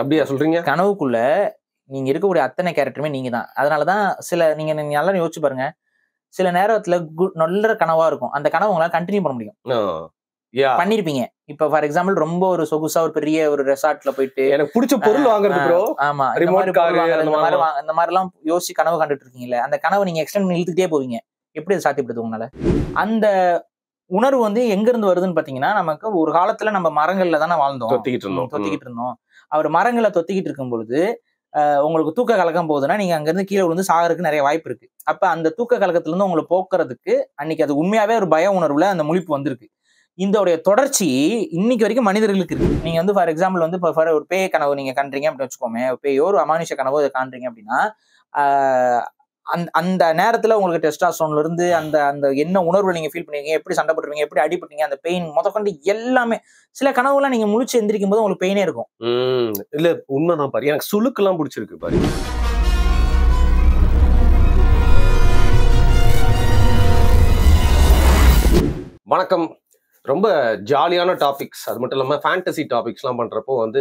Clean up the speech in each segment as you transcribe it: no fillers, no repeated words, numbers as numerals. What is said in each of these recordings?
அப்படியா சொல்றீங்க? கனவுக்குள்ள நீங்க இருக்கக்கூடிய அத்தனை கேரக்டருமே நீங்க தான். அதனாலதான் நீங்க நல்லா யோசிச்சு பாருங்க. சில நேரத்துல நல்ல கனவா இருக்கும். அந்த கனவு உங்களால கண்டினியூ பண்ண முடியும். பண்ணிருப்பீங்க. இப்ப ஃபார் எக்ஸாம்பிள் ரொம்ப ஒரு சொகுசா ஒரு பெரிய ஒரு ரெசார்ட்ல போயிட்டு எனக்கு பிடிச்ச பொருள் வாங்குறது ப்ரோ. ஆமா, இந்த மாதிரி எல்லாம் யோசிச்சு கனவு கண்டுட்டு இருக்கீங்கல்ல, அந்த கனவு நீங்க எக்ஸ்டெண்ட் பண்ணி இழுத்துட்டே போவீங்க. எப்படி அது சாத்தியப்படுது உங்களால? அந்த உணர்வு வந்து எங்க இருந்து வருதுன்னு பாத்தீங்கன்னா, நமக்கு ஒரு காலத்துல நம்ம மரங்கள்ல தானே வாழ்ந்தோம், தொத்திக்கிட்டு இருந்தோம். அவர் மரங்களை தொத்திக்கிட்டு இருக்கும் பொழுது உங்களுக்கு தூக்க கலக்கம் போகுதுன்னா நீங்க அங்க இருந்து கீழே விழுந்து சாகறதுக்கு நிறைய வாய்ப்பு இருக்கு. அப்ப அந்த தூக்க கலக்கத்துல இருந்து உங்களை போக்குறதுக்கு அன்னைக்கு அது உண்மையாவே ஒரு பய உணர்வுல அந்த முழிப்பு வந்திருக்கு. இதோடைய தொடர்ச்சி இன்னைக்கு வரைக்கும் மனிதர்களுக்கு இருக்கு. நீங்க வந்து ஃபார் எக்ஸாம்பிள் வந்து ஒரு பேய் கனவு நீங்க காண்றீங்க அப்படின்னு வச்சுக்கோமே, பேயோ ஒரு அமானுஷ கனவோ இதை காண்றீங்க அப்படின்னா அந்த நேரத்துல உங்களுக்கு டெஸ்டாஸ்டரோன்ல இருந்து அந்த அந்த என்ன உணர்வு நீங்க ஃபீல் பண்ணுவீங்க, எப்படி சண்டை போடுவீங்க, எப்படி அடிபட்டீங்க, அந்த பெயின் முதற்கொண்டு எல்லாமே. சில கனவுலாம் நீங்க முழிச்சு எந்திரிக்கும் போது உங்களுக்கு பெயினே இருக்கும். இல்ல உண்மைதான் பாரு, எனக்கு சுளுக்கு எல்லாம் பிடிச்சிருக்கு பாரு. வணக்கம். ரொம்ப ஜாலியான டாபிக்ஸ், அது மட்டும் இல்லாமல் ஃபேண்டசி டாபிக்ஸ்லாம் பண்ணுறப்போ வந்து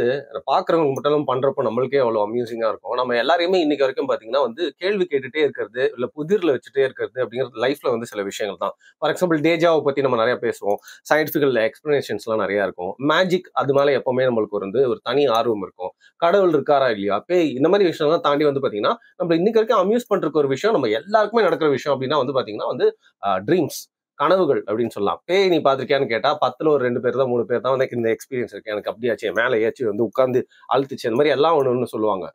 பார்க்குறவங்க மட்டும் பண்ணுறப்போ நம்மளுக்கே அவ்வளோ அம்யூசிங்காக இருக்கும். நம்ம எல்லாரையுமே இன்னைக்கு வரைக்கும் பார்த்தீங்கன்னா வந்து கேள்வி கேட்டுகிட்டே இருக்கிறது, இல்லை புதிரில் வச்சுட்டே இருக்கிறது அப்படிங்கிறது லைஃப்பில் வந்து சில விஷயங்கள் தான். ஃபார் எக்ஸாம்பிள் டேஜாவை பற்றி நம்ம நிறையா பேசுவோம், சயின்டிஃபிக்கல் எக்ஸ்பிளனேஷன்ஸ்லாம் நிறையா இருக்கும், மேஜிக் அது மேலே எப்போவுமே நம்மளுக்கு ஒரு தனி ஆர்வம் இருக்கும், கடவுள் இருக்காரா இல்லையா, பேய், இந்த மாதிரி விஷயம்லாம் தாண்டி வந்து பார்த்தீங்கன்னா நம்ம இன்னைக்கு வரைக்கும் அம்யூஸ் பண்ணுறக்கு ஒரு விஷயம், நம்ம எல்லாருக்குமே நடக்கிற விஷயம் அப்படின்னா வந்து பார்த்தீங்கன்னா வந்து ட்ரீம்ஸ், கனவுகள் அப்படின்னு சொல்லலாம். பேய் நீ பார்த்திருக்கியான்னு கேட்டா 10ல் ஒரு 2 பேர் தான் 3 பேர் தான் வந்து இந்த எக்ஸ்பீரியன்ஸ் இருக்கு, எனக்கு அப்படியாச்சு, மேலே ஏச்சு வந்து உட்காந்து அழுத்துச்சு, அந்த மாதிரி எல்லாம் ஒன்று சொல்லுவாங்க.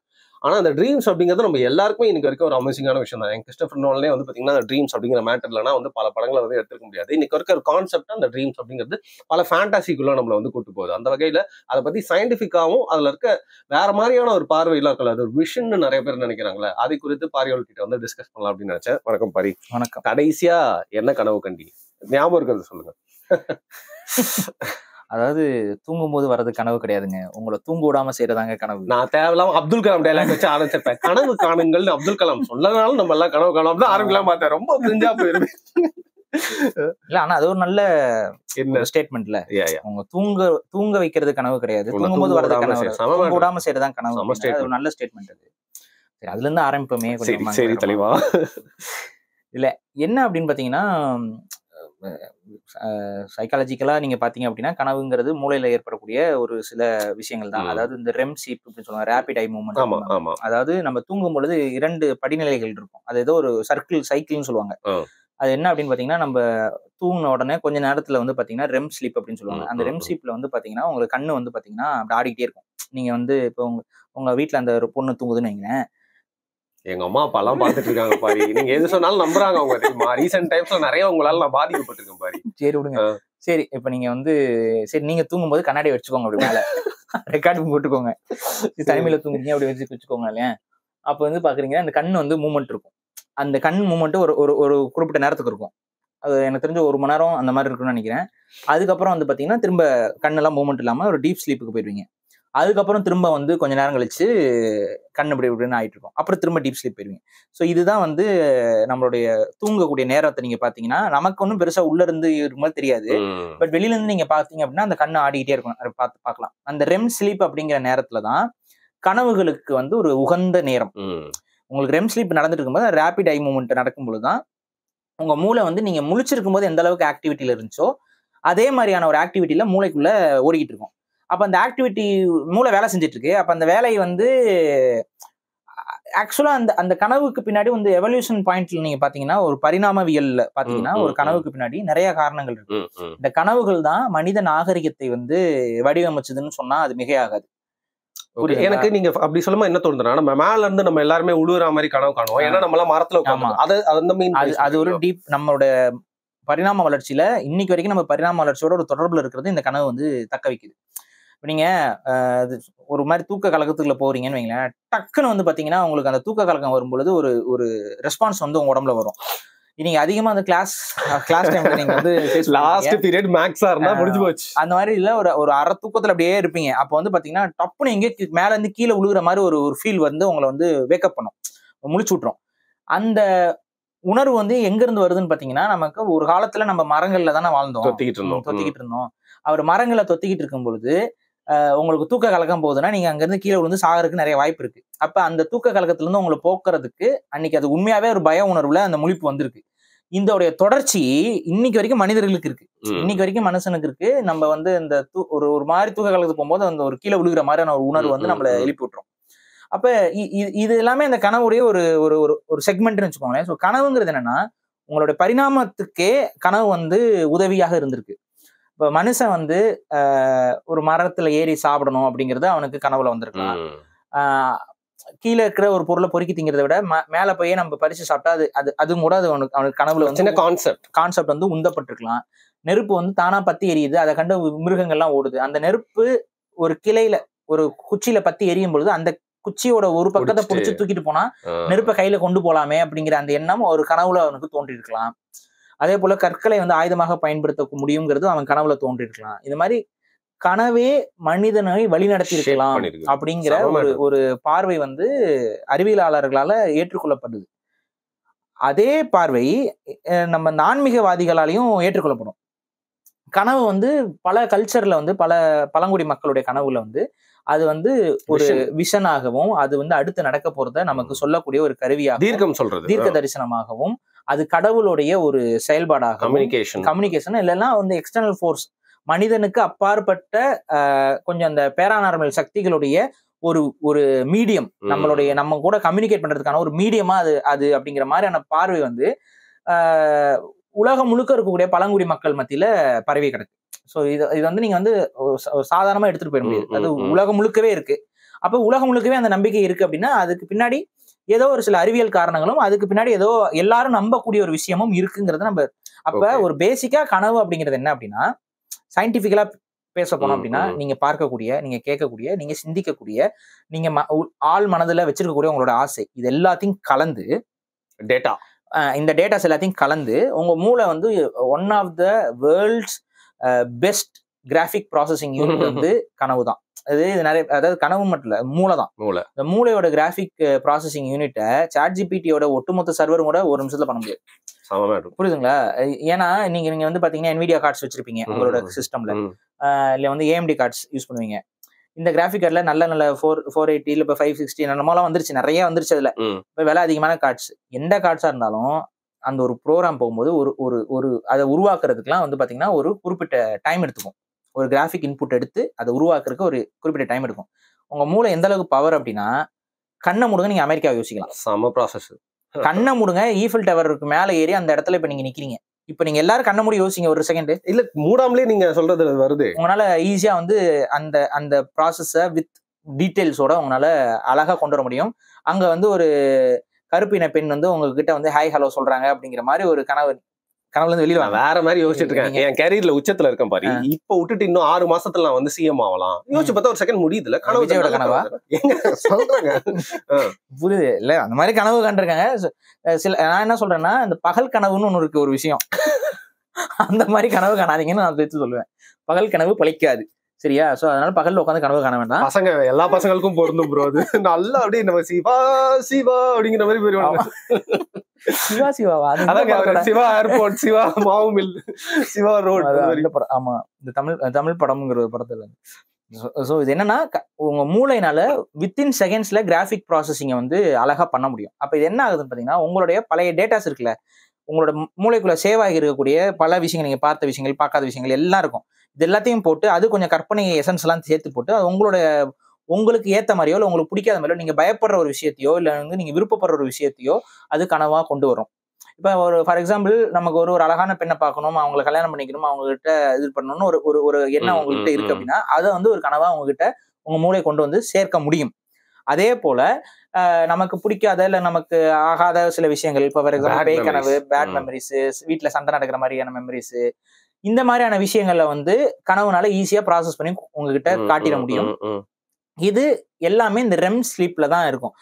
ஆனா அந்த ட்ரீம்ஸ் அப்படிங்கிறது நம்ம எல்லாருக்குமே இன்னைக்கு வரைக்கும் ஒரு அமேசிங்கான விஷயம் தான். கிறிஸ்டோபர் நோலனே வந்து பாத்தீங்கன்னா அந்த ட்ரீம்ஸ் அப்படிங்கிற மேட்டர்லனா வந்து பல படங்களை வந்து எடுத்துக்க முடியாது. இன்னைக்கு வரைக்கும் ஒரு கான்செப்ட் அந்த ட்ரீம்ஸ் அப்படிங்கிறது பல ஃபேண்டாசிக்குள்ள நம்மளை வந்து கூட்டு போகுது. அந்த வகையில அதை பத்தி சயின்டிபிக்காவும் அதுல இருக்க வேற மாதிரியான ஒரு பார்வையில இருக்கல, அது ஒரு விஷன் நிறைய பேர் நினைக்கிறாங்களே, அதை குறித்து பாரியோல் கிட்ட வந்து டிஸ்கஸ் பண்ணலாம் அப்படின்னு நினைச்சேன். வணக்கம் பாரி. வணக்கம். கடைசியா என்ன கனவு கண்டீங்க, ஞாபகம் இருக்கிறது சொல்லுங்க. அதாவது தூங்கும்போது வர்றது கனவு கிடையாதுங்க, உங்களை தூங்க விடாம செய்யறதாங்க கனவு. நான் தேவையில்லாம அப்துல் கலாம் டைலாக் வச்சு ஆரம்பிச்சிருப்பேன். கனவு காணுங்கள் அப்துல் கலாம் சொல்லனாலும் நம்ம எல்லாம் கனவு காணும் தான் ஆரம்பிக்கலாம் பார்த்தேன். ரொம்ப பிரிஞ்சா போயிருவேன். இல்ல ஆனா அது ஒரு நல்ல ஸ்டேட்மெண்ட்ல, உங்க தூங்க வைக்கிறது கனவு கிடையாது, தூங்கும்போது வர்றது கனவு, தூங்க விடாம செய்யறதான் கனவு. ஒரு நல்ல ஸ்டேட்மெண்ட் அது. சரி, அதுல இருந்து ஆரம்பிப்போமே. சரி தெளிவா. இல்ல என்ன அப்படின்னு பாத்தீங்கன்னா, சைக்காலஜிக்கலா நீங்க பாத்தீங்க அப்படின்னா கனவுங்கிறது மூளையில ஏற்படக்கூடிய ஒரு சில விஷயங்கள் தான். அதாவது இந்த ரெம் ஸ்லீப் அப்படின்னு சொல்லுவாங்க, ரேபிட் ஐ மூவ்மெண்ட். அதாவது நம்ம தூங்கும் பொழுது 2 படிநிலைகள் இருக்கும், அது ஏதோ ஒரு சைக்கிள்னு சொல்லுவாங்க. அது என்ன அப்படின்னு பாத்தீங்கன்னா, நம்ம தூங்கின உடனே கொஞ்ச நேரத்துல வந்து பாத்தீங்கன்னா ரெம் ஸ்லீப் அப்படின்னு சொல்லுவாங்க. அந்த ரெம் ஸ்லீப்ல வந்து பாத்தீங்கன்னா உங்களுக்கு கண்ணு வந்து பாத்தீங்கன்னா அப்படி ஆடிக்கிட்டே இருக்கும். நீங்க வந்து இப்போ உங்க வீட்டுல அந்த ஒரு பொண்ணு தூங்குதுன்னு வைங்களேன், எங்க அம்மா அப்பா எல்லாம் பாத்துட்டு இருக்காங்க பாரு, நீங்க எது சொன்னாலும் நம்புறாங்க அவங்க. தெரியுமா, ரீசென்ட் டைம்ஸ்ல நிறைய உங்களால நான் பாதிக்கப்பட்டிருக்கேன் பாரு. சரி விடுங்க. சரி, இப்ப நீங்க வந்து சரி நீங்க தூங்கும்போது கண்ணாடி வச்சுக்கோங்க, அப்படி மேல ரெக்கார்டிங் போட்டுக்கோங்க, தனிமையில தூங்குறீங்க அப்படி வச்சுக்கோங்க இல்லையா. அப்ப வந்து பாக்குறீங்கன்னா அந்த கண் வந்து மூவ்மெண்ட் இருக்கும். அந்த கண் மூவ்மெண்ட் ஒரு குறிப்பிட்ட நேரத்துக்கு இருக்கும். அது எனக்கு தெரிஞ்ச 1 மணி நேரம் அந்த மாதிரி இருக்குன்னு நினைக்கிறேன். அதுக்கப்புறம் வந்து பாத்தீங்கன்னா திரும்ப கண்ணெல்லாம் மூவ்மெண்ட் இல்லாம ஒரு டீப் ஸ்லீப்புக்கு போயிருவீங்க. அதுக்கப்புறம் திரும்ப வந்து கொஞ்ச நேரம் கழிச்சு கண் இப்படி இப்படின்னு ஆயிட்டு இருக்கும், அப்புறம் திரும்ப டீப் ஸ்லீப் போயிருவீங்க. ஸோ இதுதான் வந்து நம்மளுடைய தூங்கக்கூடிய நேரத்தை நீங்க பாத்தீங்கன்னா நமக்கு ஒன்றும் பெருசா உள்ள இருந்து இருக்கும்போது தெரியாது, பட் வெளியில இருந்து நீங்க பாத்தீங்க அப்படின்னா அந்த கண்ணு ஆடிக்கிட்டே இருக்கும், அதை பார்க்கலாம். அந்த ரெம் ஸ்லீப் அப்படிங்கிற நேரத்துலதான் கனவுகளுக்கு வந்து ஒரு உகந்த நேரம். உங்களுக்கு ரெம் ஸ்லீப் நடந்துட்டு இருக்கும்போது ரேபிட் ஐ மூவ்மெண்ட் நடக்கும் பொழுதுதான் உங்க மூளை வந்து நீங்க முழிச்சிருக்கும் போது எந்த அளவுக்கு ஆக்டிவிட்டியில இருந்துச்சோ அதே மாதிரியான ஒரு ஆக்டிவிட்டியில மூளைக்குள்ள ஓடிக்கிட்டு இருக்கும். அப்ப அந்த ஆக்டிவிட்டி மூளை வேலை செஞ்சுட்டு இருக்கு. அப்ப அந்த வேலையை வந்து ஆக்சுவலா அந்த கனவுக்கு பின்னாடி வந்து எவல்யூஷன் பாயிண்ட்ல நீங்க பாத்தீங்கன்னா ஒரு பரிணாமவியல்ல பாத்தீங்கன்னா ஒரு கனவுக்கு பின்னாடி நிறைய காரணங்கள் இருக்கு. இந்த கனவுகள் தான் மனித நாகரிகத்தை வந்து வடிவமைச்சதுன்னு சொன்னா அது மிகையாகாது. எனக்கு நீங்க அப்படி சொல்லுமா என்ன தோணுதுன்னா, நம்ம மேல இருந்து நம்ம எல்லாருமே உழுவுற மாதிரி கனவு காணுவோம். ஏன்னா நம்ம எல்லாம் மரத்துல உட்கார்ந்து அது ஒரு டீப் நம்மளோட பரிணாம வளர்ச்சியில இன்னைக்கு வரைக்கும் நம்ம பரிணாம வளர்ச்சியோட ஒரு தொடர்புல இருக்கிறது இந்த கனவு வந்து தக்க வைக்குது. நீங்க ஒரு மாதிரி தூக்க கலக்கத்துக்குள்ள போறீங்கன்னு வைங்களேன், டக்குன்னு வந்து பாத்தீங்கன்னா உங்களுக்கு அந்த தூக்க கலக்கம் வரும் பொழுது ஒரு ரெஸ்பான்ஸ் வந்து உங்க உடம்புல வரும். நீங்க அதிகமா அந்த கிளாஸ் டைம்ல நீங்க வந்து லாஸ்ட் பீரியட் மேக்ஸா இருந்தா முடிஞ்சு போச்சு, அந்த மாதிரி இல்ல ஒரு அரை தூக்கத்துல அப்படியே இருப்பீங்க. அப்ப வந்து பாத்தீங்கன்னா டப்புன்னு எங்கே மேல இருந்து கீழே விழுகிற மாதிரி ஒரு ஃபீல் வந்து உங்களை வந்து வேக்கப் பண்ணும், முழிச்சு விட்டுரும். அந்த உணர்வு வந்து எங்க இருந்து வருதுன்னு பாத்தீங்கன்னா, நமக்கு ஒரு காலத்துல நம்ம மரங்கள்ல தானே வாழ்ந்தோம், தொத்திக்கிட்டு இருந்தோம். அவர் மரங்களை தொத்திக்கிட்டு இருக்கும் பொழுது உங்களுக்கு தூக்க கலக்கம் போகுதுன்னா நீங்க அங்கிருந்து கீழே விழுந்து சாகறதுக்கு நிறைய வாய்ப்பு இருக்கு. அப்ப அந்த தூக்க கலக்கத்துல இருந்து உங்களை போக்குறதுக்கு அன்னைக்கு அது உண்மையாவே ஒரு பய உணர்வுல அந்த முழிப்பு வந்திருக்கு. இதோடைய தொடர்ச்சி இன்னைக்கு வரைக்கும் மனிதர்களுக்கு இருக்கு. இன்னைக்கு வரைக்கும் மனுஷனுக்கு இருக்கு. நம்ம வந்து இந்த ஒரு மாதிரி தூக்க கலக்கத்துக்கு போகும்போது அந்த ஒரு கீழே விழுகிற மாதிரியான ஒரு உணர்வு வந்து நம்மளை எழுப்பி விட்டுரும். அப்ப இது எல்லாமே அந்த கனவுடைய ஒரு ஒரு ஒரு செக்மெண்ட்னு வச்சுக்கோங்களேன். ஸோ கனவுங்கிறது என்னன்னா உங்களுடைய பரிணாமத்துக்கே கனவு வந்து உதவியாக இருந்திருக்கு. இப்ப மனுஷன் வந்து ஒரு மரத்துல ஏறி சாப்பிடணும் அப்படிங்கிறது அவனுக்கு கனவுல வந்திருக்கலாம். கீழே இருக்கிற ஒரு பொருளை பொறுக்கி திங்கிறத விட மேல போய் நம்ம பறிச்சு சாப்பிட்டா அதுவும் கூட அது அவனுக்கு கனவுல வந்து கான்செப்ட் வந்து உந்தப்பட்டிருக்கலாம். நெருப்பு வந்து தானா பத்தி எரியுது, அதை கண்டு மிருகங்கள்லாம் ஓடுது. அந்த நெருப்பு ஒரு கிளையில ஒரு குச்சியில பத்தி எரியும் பொழுது அந்த குச்சியோட ஒரு பக்கத்தை பிடிச்சி தூக்கிட்டு போனா நெருப்பை கையில கொண்டு போலாமே அப்படிங்கிற அந்த எண்ணம் ஒரு கனவுல அவனுக்கு தோன்றி இருக்கலாம். அதே போல கற்களை வந்து ஆயுதமாக பயன்படுத்த முடியுங்கிறது அவன் கனவுல தோன்றி இருக்கலாம். இந்த மாதிரி கனவே மனிதனை வழிநடத்தி இருக்கலாம் அப்படிங்கிற ஒரு பார்வை வந்து அறிவியலாளர்களால ஏற்றுக்கொள்ளப்படுது. அதே பார்வை நம்ம ஆன்மீகவாதிகளாலையும் ஏற்றுக்கொள்ளப்படும். கனவு வந்து பல கல்ச்சர்ல வந்து பல பழங்குடி மக்களுடைய கனவுல வந்து அது வந்து ஒரு விஷனாகவும் அது வந்து அடுத்து நடக்க போறத நமக்கு சொல்லக்கூடிய ஒரு கருவியாக தீர்க்க தரிசனமாகவும் அது கடவுளுடைய ஒரு செயல்பாடாக கம்யூனிகேஷன் இல்லைன்னா வந்து எக்ஸ்டர்னல் ஃபோர்ஸ் மனிதனுக்கு அப்பாற்பட்ட கொஞ்சம் அந்த பேரானார்மல் சக்திகளுடைய ஒரு மீடியம் நம்ம கூட கம்யூனிகேட் பண்றதுக்கான ஒரு மீடியமா அது அப்படிங்கிற மாதிரியான பார்வை வந்து உலகம் முழுக்க இருக்கக்கூடிய பழங்குடி மக்கள் மத்தியில பரவி கிடக்கு. ஸோ இது வந்து நீங்க வந்து சாதாரணமா எடுத்துட்டு போயிட முடியாது. அது உலகம் முழுக்கவே இருக்கு. அப்ப உலகம் முழுக்கவே அந்த நம்பிக்கை இருக்கு அப்படின்னா அதுக்கு பின்னாடி ஏதோ ஒரு சில அறிவியல் காரணங்களும் அதுக்கு பின்னாடி ஏதோ எல்லாரும் நம்பக்கூடிய ஒரு விஷயமும் இருக்குங்கிறத நம்ம அப்ப ஒரு பேசிக்கா கனவு அப்படிங்கிறது என்ன அப்படின்னா சயின்டிபிக்கலா பேச போனோம் அப்படின்னா நீங்க பார்க்கக்கூடிய, நீங்க கேட்கக்கூடிய, நீங்க சிந்திக்கக்கூடிய, நீங்க ஆள் மனதுல வச்சிருக்கக்கூடிய உங்களோட ஆசை இது எல்லாத்தையும் கலந்து டேட்டா இந்த டேட்டாஸ் எல்லாத்தையும் கலந்து உங்க மூளை வந்து one of the world's best graphic processing unit வந்து கனவு தான். அது நிறைய அதாவது கனவு மட்டும் இல்ல மூளை தான். இந்த மூளையோட கிராஃபிக் ப்ராசஸிங் யூனிட்டை சாட்ஜிபிடியோட ஒட்டுமொத்த சர்வரும் கூட ஒரு நிமிஷத்துல பண்ண முடியாது. புரியுதுங்களா? ஏன்னா நீங்க வந்து பாத்தீங்கன்னா NVIDIA கார்ட்ஸ் வச்சிருப்பீங்க உங்களோட சிஸ்டம்ல, இல்ல வந்து AMD கார்ட்ஸ் யூஸ் பண்ணுவீங்க. இந்த கிராஃபிக் கார்ட்ல நல்ல 480 இல்ல 560 நம்மளாம் வந்துருச்சு, நிறைய வந்துருச்சு. அதுல இப்ப விலை அதிகமான கார்ட்ஸ் எந்த கார்ட்ஸா இருந்தாலும் அந்த ஒரு ப்ரோக்ராம் போகும்போது ஒரு அதை உருவாக்குறதுக்குலாம் வந்து பாத்தீங்கன்னா ஒரு குறிப்பிட்ட டைம் எடுத்துக்கும். ஒரு கிராஃபிக் இன்புட் எடுத்து அதை உருவாக்குறதுக்கு ஒரு குறிப்பிட்ட டைம் எடுக்கும். உங்க மூளை எந்த அளவுக்கு பவர் அப்படின்னா கண்ணை மூடுங்க, நீங்க அமெரிக்காவை யோசிக்கலாம். சம ப்ராசஸ். கண்ணை மூடுங்க, ஈஃபில் டவருக்கு மேல ஏறி அந்த இடத்துல இப்ப நீங்க நிக்கிறீங்க. இப்ப நீங்க எல்லாரும் கண்ண மூடி யோசிங்க ஒரு செகண்ட். இல்ல மூடாமலே நீங்க சொல்றது வருது. உங்களால ஈஸியா வந்து அந்த ப்ராசஸ வித் டீடைல்ஸோட உங்களால அழகா கொண்டு வர முடியும். அங்க வந்து ஒரு கருப்பின பெண் வந்து உங்ககிட்ட வந்து ஹாய் ஹலோ சொல்றாங்க அப்படிங்கிற மாதிரி ஒரு கனவுல இருந்து வெளியில வேற மாதிரி யோசிச்சுட்டு இருக்கேன். என் கேரியர்ல உச்சத்துல இருக்கேன் பாரு. இப்ப விட்டுட்டு இன்னும் 6 மாசத்துல நான் வந்து CM ஆகலாம் யோசிச்சு பார்த்தா ஒரு செகண்ட் முடியுதுல. கனவோட கனவா சொல்றாங்க புரியுது இல்ல? அந்த மாதிரி கனவு கண்டிருக்காங்க சில. நான் என்ன சொல்றேன்னா இந்த பகல் கனவுன்னு ஒண்ணு இருக்கு ஒரு விஷயம். அந்த மாதிரி கனவு காணாதீங்கன்னு நான் சேர்த்து சொல்லுவேன். பகல் கனவு பழிக்காது, சரியா? சோ அதனால பகல்ல உட்காந்து கனவு காண வேண்டாம். பசங்க எல்லா பசங்களுக்கும் பொருந்தும் ப்ரோ. அது நல்லா அப்படியே நம்ம சிவா சிவா அப்படிங்கிற மாதிரி போயிருவாங்க. சிவா சிவாவா? சிவா ஏர்போர்ட், சிவா மாவு மில், சிவா ரோட். ஆமா, இந்த தமிழ் படம்ங்கிற ஒரு படத்துல. ஸோ இது என்னன்னா உங்க மூளைனால வித்தின் செகண்ட்ஸ்ல கிராஃபிக் ப்ராசஸிங்கை வந்து அழகா பண்ண முடியும். அப்ப இது என்ன ஆகுதுன்னு பாத்தீங்கன்னா உங்களுடைய பழைய டேட்டாஸ் இருக்குல்ல, உங்களோட மூளைக்குள்ள சேவ் ஆகி இருக்கக்கூடிய பல விஷயங்கள், நீங்க பார்த்த விஷயங்கள், பார்க்காத விஷயங்கள் எல்லாம் இருக்கும். இது எல்லாத்தையும் போட்டு அது கொஞ்சம் கற்பனை எசன்ஸ் எல்லாம் சேர்த்து போட்டு உங்களுக்கு ஏத்த மாதிரியோ இல்லை உங்களுக்கு பிடிக்காத மாதிரியோ நீங்க பயப்படுற ஒரு விஷயத்தையோ இல்லை வந்து நீங்க விருப்பப்படுற ஒரு விஷயத்தையோ அது கனவா கொண்டு வரும். இப்ப ஒரு ஃபார் எக்ஸாம்பிள் நமக்கு ஒரு அழகான பெண்ணை பார்க்கணும், அவங்களை கல்யாணம் பண்ணிக்கணும், அவங்க கிட்ட இது பண்ணணும்னு ஒரு எண்ணம் உங்ககிட்ட இருக்கு அப்படின்னா அதை வந்து ஒரு கனவா உங்ககிட்ட உங்க மூளை கொண்டு வந்து சேர்க்க முடியும். அதே போல நமக்கு பிடிக்காத இல்ல நமக்கு ஆகாத சில விஷயங்கள், இப்ப ஃபார் எக்ஸாம்பிள் பேய் கனவு, பேட் மெமரிஸ், வீட்டுல சண்டை நடக்கிற மாதிரியான மெமரிஸ், இந்த மாதிரியான விஷயங்கள்ல வந்து கனவுனால ஈஸியா ப்ராசஸ் பண்ணி உங்ககிட்ட காட்டிட முடியும். இது எல்லாமே இந்த ரெம் ஸ்லீப்ல தான் இருக்கும்.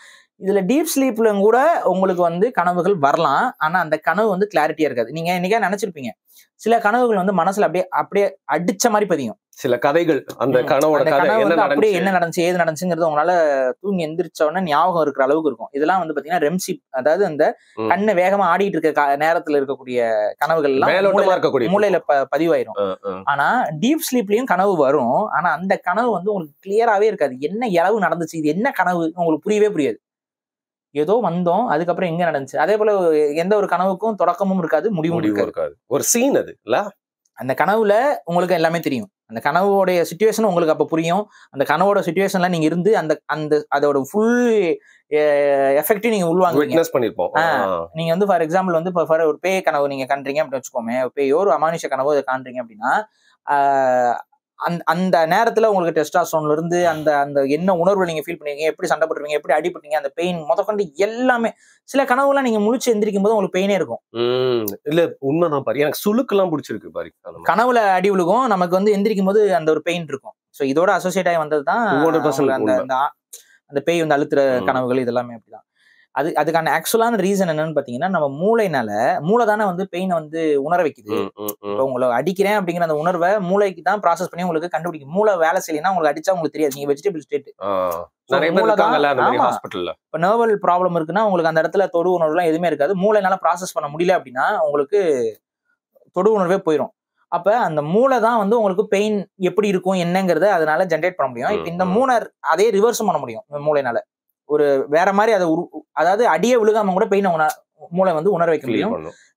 இதுல டீப் ஸ்லீப்ல கூட உங்களுக்கு வந்து கனவுகள் வரலாம். ஆனா அந்த கனவு வந்து கிளாரிட்டியா இருக்காது. நீங்க என்னைக்கா நினைச்சிருப்பீங்க சில கனவுகள் வந்து மனசுல அப்படியே அப்படியே அடிச்ச மாதிரி பதியும். சில கதைகள் அந்த கனவோட அந்த கதை கனவு என்ன வந்து அப்படியே நடந்துச்சு என்ன நடந்துச்சு ஏது நடந்துச்சுங்கிறது உங்களால தூங்கி எந்திரிச்ச உடனே ஞாபகம் இருக்கிற அளவுக்கு இருக்கும். இதெல்லாம் வந்து பாத்தீங்கன்னா ரெம்சிப், அதாவது அந்த ம். கண்ணு வேகமா ஆடிட்டு இருக்க நேரத்துல இருக்கக்கூடிய கனவுகள் எல்லாம் மேலோட்டமா இருக்கக்கூடிய மூளையில பதிவாயிரும். ஆ. ஆனா டீப் ஸ்லீப்லயும் கனவு வரும். ஆனா அந்த கனவு வந்து உங்களுக்கு கிளியராவே இருக்காது. என்ன இளவு நடந்துச்சு, இது என்ன கனவு உங்களுக்கு புரியவே புரியாது. ஏதோ வந்தோம், அதுக்கப்புறம் எங்க நடந்துச்சு. அதே போல எந்த ஒரு கனவுக்கும் தொடக்கமும் இருக்காது, முடிவும் இருக்காது. ஒரு சீன் அது இல்ல. அந்த கனவுல உங்களுக்கு எல்லாமே தெரியும். அந்த கனவோடைய சிச்சுவேஷன் உங்களுக்கு அப்ப புரியும். அந்த கனவோட சிச்சுவேஷன்ல நீங்க இருந்து அந்த அந்த அதோட ஃபுல் எஃபெக்டையும் நீங்க உள்வாங்குவீங்க. விட்னஸ் பண்ணிருப்போம். நீங்க வந்து ஃபார் எக்ஸாம்பிள் வந்து ஃபார் ஒரு பேய் கனவு நீங்க காண்றீங்க அப்படின்னு வச்சுக்கோமே, பேயோ ஒரு அமானுஷ கனவோ இதை காண்றீங்க அப்படின்னா, அந்த நேரத்துல உங்களுக்கு டெஸ்டாஸ்டரோன்ல இருந்து அந்த அந்த என்ன உணர்வு நீங்க ஃபீல் பண்ணுவீங்க, எப்படி சண்டை போட்டுருவீங்க, எப்படி அடிபட்டீங்க, அந்த பெயின் முதற்கொண்டு எல்லாமே. சில கனவுலாம் நீங்க முழிச்சு எந்திரிக்கும் போது உங்களுக்கு பெயினே இருக்கும். இல்ல உண்மைதான் பாரு, எனக்கு சுளுக்கு எல்லாம் பிடிச்சிருக்கு பாரு. கனவுல அடி விழுகும், நமக்கு வந்து எந்திரிக்கும் போது அந்த ஒரு பெயின் இருக்கும். சோ இதோட அசோசியேட் ஆகி வந்ததுதான் அந்த பேய் வந்து அழுத்துற கனவுகள். இதெல்லாமே அப்படிதான். அதுக்கான ஆக்சுவலான ரீசன் என்னன்னு பாத்தீங்கன்னா, நம்ம மூளை தானே வந்து பெயினை வந்து உணர வைக்குது. இப்போ உங்களை அடிக்கிறேன் அப்படிங்கிற அந்த உணர்வை மூளைக்கு தான் ப்ராசஸ் பண்ணி உங்களுக்கு கண்டுபிடிக்கும். மூளை வேலை செய்யலைன்னா உங்களுக்கு அடிச்சா உங்களுக்கு தெரியாது. நீங்க வெஜிடபிள் ஸ்டேட். இப்ப நர்வல் ப்ராப்ளம் இருக்குன்னா உங்களுக்கு அந்த இடத்துல தொடு உணர்வு எல்லாம் எதுவுமே இருக்காது. மூளைனால ப்ராசஸ் பண்ண முடியல அப்படின்னா உங்களுக்கு தொடு உணர்வே போயிடும். அப்ப அந்த மூளை தான் வந்து உங்களுக்கு பெயின் எப்படி இருக்கும் என்னங்கிறத அதனால ஜென்ரேட் பண்ண முடியும். இப்ப இந்த அதே ரிவர்ஸும் பண்ண முடியும் மூளைனால. ஒரு வேற மாதிரி அதாவது அடியே விழுகாம கூட பெயின் மூளை வந்து உணர வைக்க முடியும்.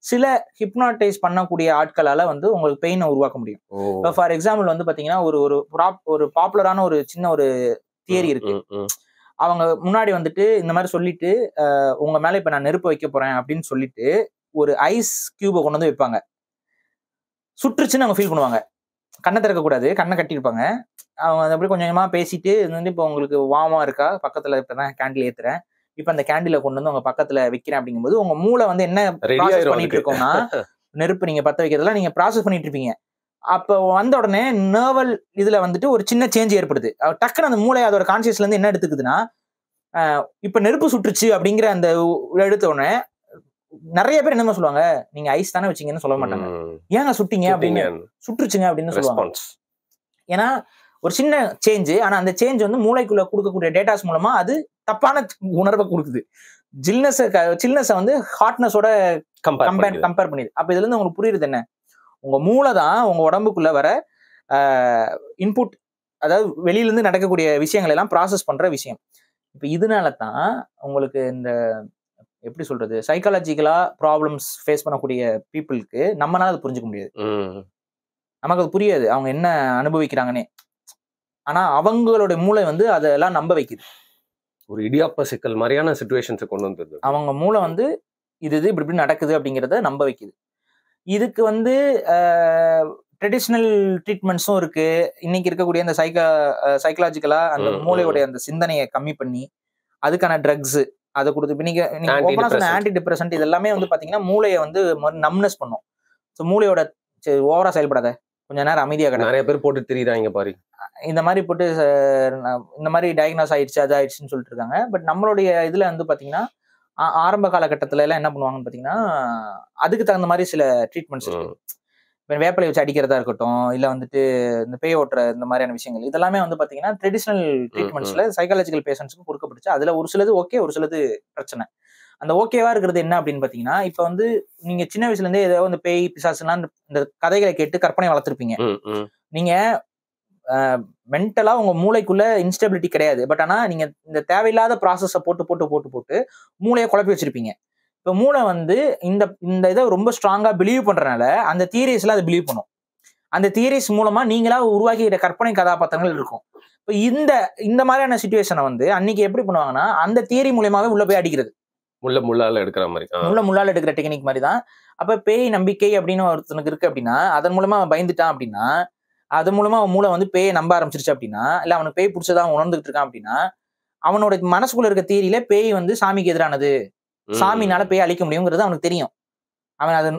சில ஹிப்னாட்டைஸ் பண்ணக்கூடிய ஆட்களால வந்து உங்களுக்கு பெயினை உருவாக்க முடியும். இப்போ ஃபார் எக்ஸாம்பிள் வந்து பாத்தீங்கன்னா ஒரு பாப்புலரான ஒரு சின்ன ஒரு தியரி இருக்கு. அவங்க முன்னாடி வந்துட்டு இந்த மாதிரி சொல்லிட்டு உங்க மேல இப்ப நான் நெருப்பு வைக்க போறேன் அப்படின்னு சொல்லிட்டு ஒரு ஐஸ் கியூபை கொண்டு வந்து வைப்பாங்க. சுற்றுச்சுன்னு அவங்க ஃபீல் பண்ணுவாங்க. கண்ணை திறக்க கூடாது, கண்ணை கட்டியிருப்பாங்க. அவங்க அப்படி கொஞ்சம் கொஞ்சமா பேசிட்டு வந்து இப்போ உங்களுக்கு வாமா இருக்கா, பக்கத்துல இப்பதான் கேண்டில் ஏத்துறேன், இப்ப அந்த கேண்டில கொண்டு வந்து உங்க பக்கத்துல வைக்கிறேன் அப்படிங்கும்போது உங்க மூளை வந்து என்ன ப்ராசஸ் பண்ணிட்டு இருக்கோம்னா, நெருப்பு நீங்க பத்த வைக்கிறதுல நீங்க ப்ராசஸ் பண்ணிட்டு இருப்பீங்க. அப்ப வந்த உடனே நர்வல் இதுல வந்துட்டு ஒரு சின்ன சேஞ்ச் ஏற்படுது. டக்குன்னு அந்த மூளை அதோட கான்சியஸ்ல இருந்து என்ன எடுத்துக்குதுன்னா, இப்ப நெருப்பு சுற்றுச்சு அப்படிங்கிற அந்த எடுத்த உடனே நிறைய பேர் என்ன சொல்லுவாங்க, நீங்க ஐஸ் தானே வச்சீங்கன்னு சொல்ல மாட்டாங்க. ஏங்க சுட்டீங்க அப்படின்னு, சுற்றுச்சுங்க அப்படின்னு சொல்லுவாங்க. ஏன்னா ஒரு சின்ன சேஞ்ச், ஆனா அந்த சேஞ்ச் வந்து மூளைக்குள்ள கொடுக்கக்கூடிய டேட்டாஸ் மூலமா அது தப்பான உணர்வை கொடுக்குது. சில்னஸை வந்து ஹாட்னஸோட கம்பேர் பண்ணிடுது. அப்ப இதுல இருந்து உங்களுக்கு புரியுது என்ன, உங்க மூளை தான் உங்க உடம்புக்குள்ள வர இன்புட், அதாவது வெளியில இருந்து நடக்கக்கூடிய விஷயங்கள் எல்லாம் ப்ராசஸ் பண்ற விஷயம். இப்ப இதனால தான் உங்களுக்கு இந்த எப்படி சொல்றது, சைக்காலஜிக்கலா ப்ராப்ளம்ஸ் ஃபேஸ் பண்ணக்கூடிய பீப்புளுக்கு நம்மளால அது புரிஞ்சுக்க முடியாது. நமக்கு அது புரியாது அவங்க என்ன அனுபவிக்கிறாங்கன்னே. ஆனா அவங்களோட மூளை வந்து அதெல்லாம் நம்ப வைக்குது. ஒரு இடியாப்ப சிக்கல் மாதிரியான சிச்சுவேஷன்ஸை கொண்டு வந்தது. அவங்க மூளை வந்து இது இப்படி நடக்குது அப்படிங்கிறத நம்ப வைக்குது. இதுக்கு வந்து ட்ரெடிஷ்னல் ட்ரீட்மெண்ட்ஸும் இருக்கு. இன்னைக்கு இருக்கக்கூடிய அந்த சைக்கலாஜிக்கலா அந்த மூளையோடைய அந்த சிந்தனையை கம்மி பண்ணி அதுக்கான ட்ரக்ஸ் அதை கொடுத்து, இப்ப நீங்க ஓப்பனா சொன்ன ஆன்டி டிப்ரெசன்ட் இது எல்லாமே வந்து பாத்தீங்கன்னா மூளையை வந்து நம்னஸ் பண்ணும். ஸோ மூளையோட ஓவரா செயல்படாத, கொஞ்ச நேரம் அமைதியா கிடையாது. நிறைய பேர் போட்டு திரியுறாங்க பாரு, இந்த மாதிரி போட்டு இந்த மாதிரி டயக்னோஸ் ஆயிடுச்சு அது ஆயிடுச்சுன்னு சொல்லிட்டு இருக்காங்க. பட் நம்மளுடைய இதுல வந்து பாத்தீங்கன்னா ஆரம்ப காலகட்டத்துல எல்லாம் என்ன பண்ணுவாங்கன்னு பாத்தீங்கன்னா அதுக்கு தகுந்த மாதிரி சில ட்ரீட்மெண்ட்ஸ் இருக்கு. இப்போ வேப்பலை வச்சு அடிக்கிறதா இருக்கட்டும், இல்ல வந்துட்டு இந்த பேய் ஓட்டுற இந்த மாதிரியான விஷயங்கள் இதெல்லாமே வந்து பாத்தீங்கன்னா ட்ரெடிஷனல் ட்ரீட்மெண்ட்ஸ்ல சைக்காலஜிக்கல் பேஷண்ட்ஸ்க்கு கொடுக்கப்பட்டுச்சு. அதுல ஒரு சிலது ஓகே, ஒரு சிலது பிரச்சனை. அந்த ஓகேவா இருக்கிறது என்ன அப்படின்னு பாத்தீங்கன்னா, இப்ப வந்து நீங்க சின்ன வயசுல இருந்தே ஏதோ இந்த பேய் பிசாசுலாம் இந்த கதைகளை கேட்டு கற்பனை வளர்த்துருப்பீங்க. நீங்க மென்டலா உங்க மூளைக்குள்ள இன்ஸ்டபிலிட்டி கிடையாது. பட் ஆனா நீங்க இந்த தேவையில்லாத ப்ராசஸ போட்டு மூளையை குழப்பி வச்சிருப்பீங்க. இப்ப மூளை வந்து இந்த இதை ரொம்ப ஸ்ட்ராங்கா பிலீவ் பண்றதுனால அந்த தியரிஸ்ல அது பிலீவ் பண்ணும். அந்த தியரிஸ் மூலமா நீங்களா உருவாக்கிற கற்பனை கதாபாத்திரங்கள் இருக்கும். இப்ப இந்த மாதிரியான சிச்சுவேஷனை வந்து அன்னைக்கு எப்படி பண்ணுவாங்கன்னா அந்த தியரி மூலமாவே உள்ள போய் அடிக்கிறது. முள்ளால எடுக்கிற மாதிரி, முள்ளால எடுக்கிற டெக்னிக் மாதிரி தான். அப்ப பேய் நம்பிக்கை அப்படின்னு ஒருத்தனுக்கு இருக்கு அப்படின்னா, அதன் மூலமா அவன் பயந்துட்டான் அப்படின்னா, அது மூலமா அவன் மூளை வந்து பேயை நம்ப ஆரம்பிச்சிருச்சு அப்படின்னா, இல்ல அவனுக்கு பேய் பிடிச்சதா அவன் உணர்ந்துட்டு இருக்கான் அப்படின்னா, அவனோட மனசுக்குள்ள இருக்க தியரியில பேய் வந்து சாமிக்கு எதிரானது, சாமினால பேய் அழிக்க முடியுங்கிறது அவனுக்கு தெரியும். அவன் அது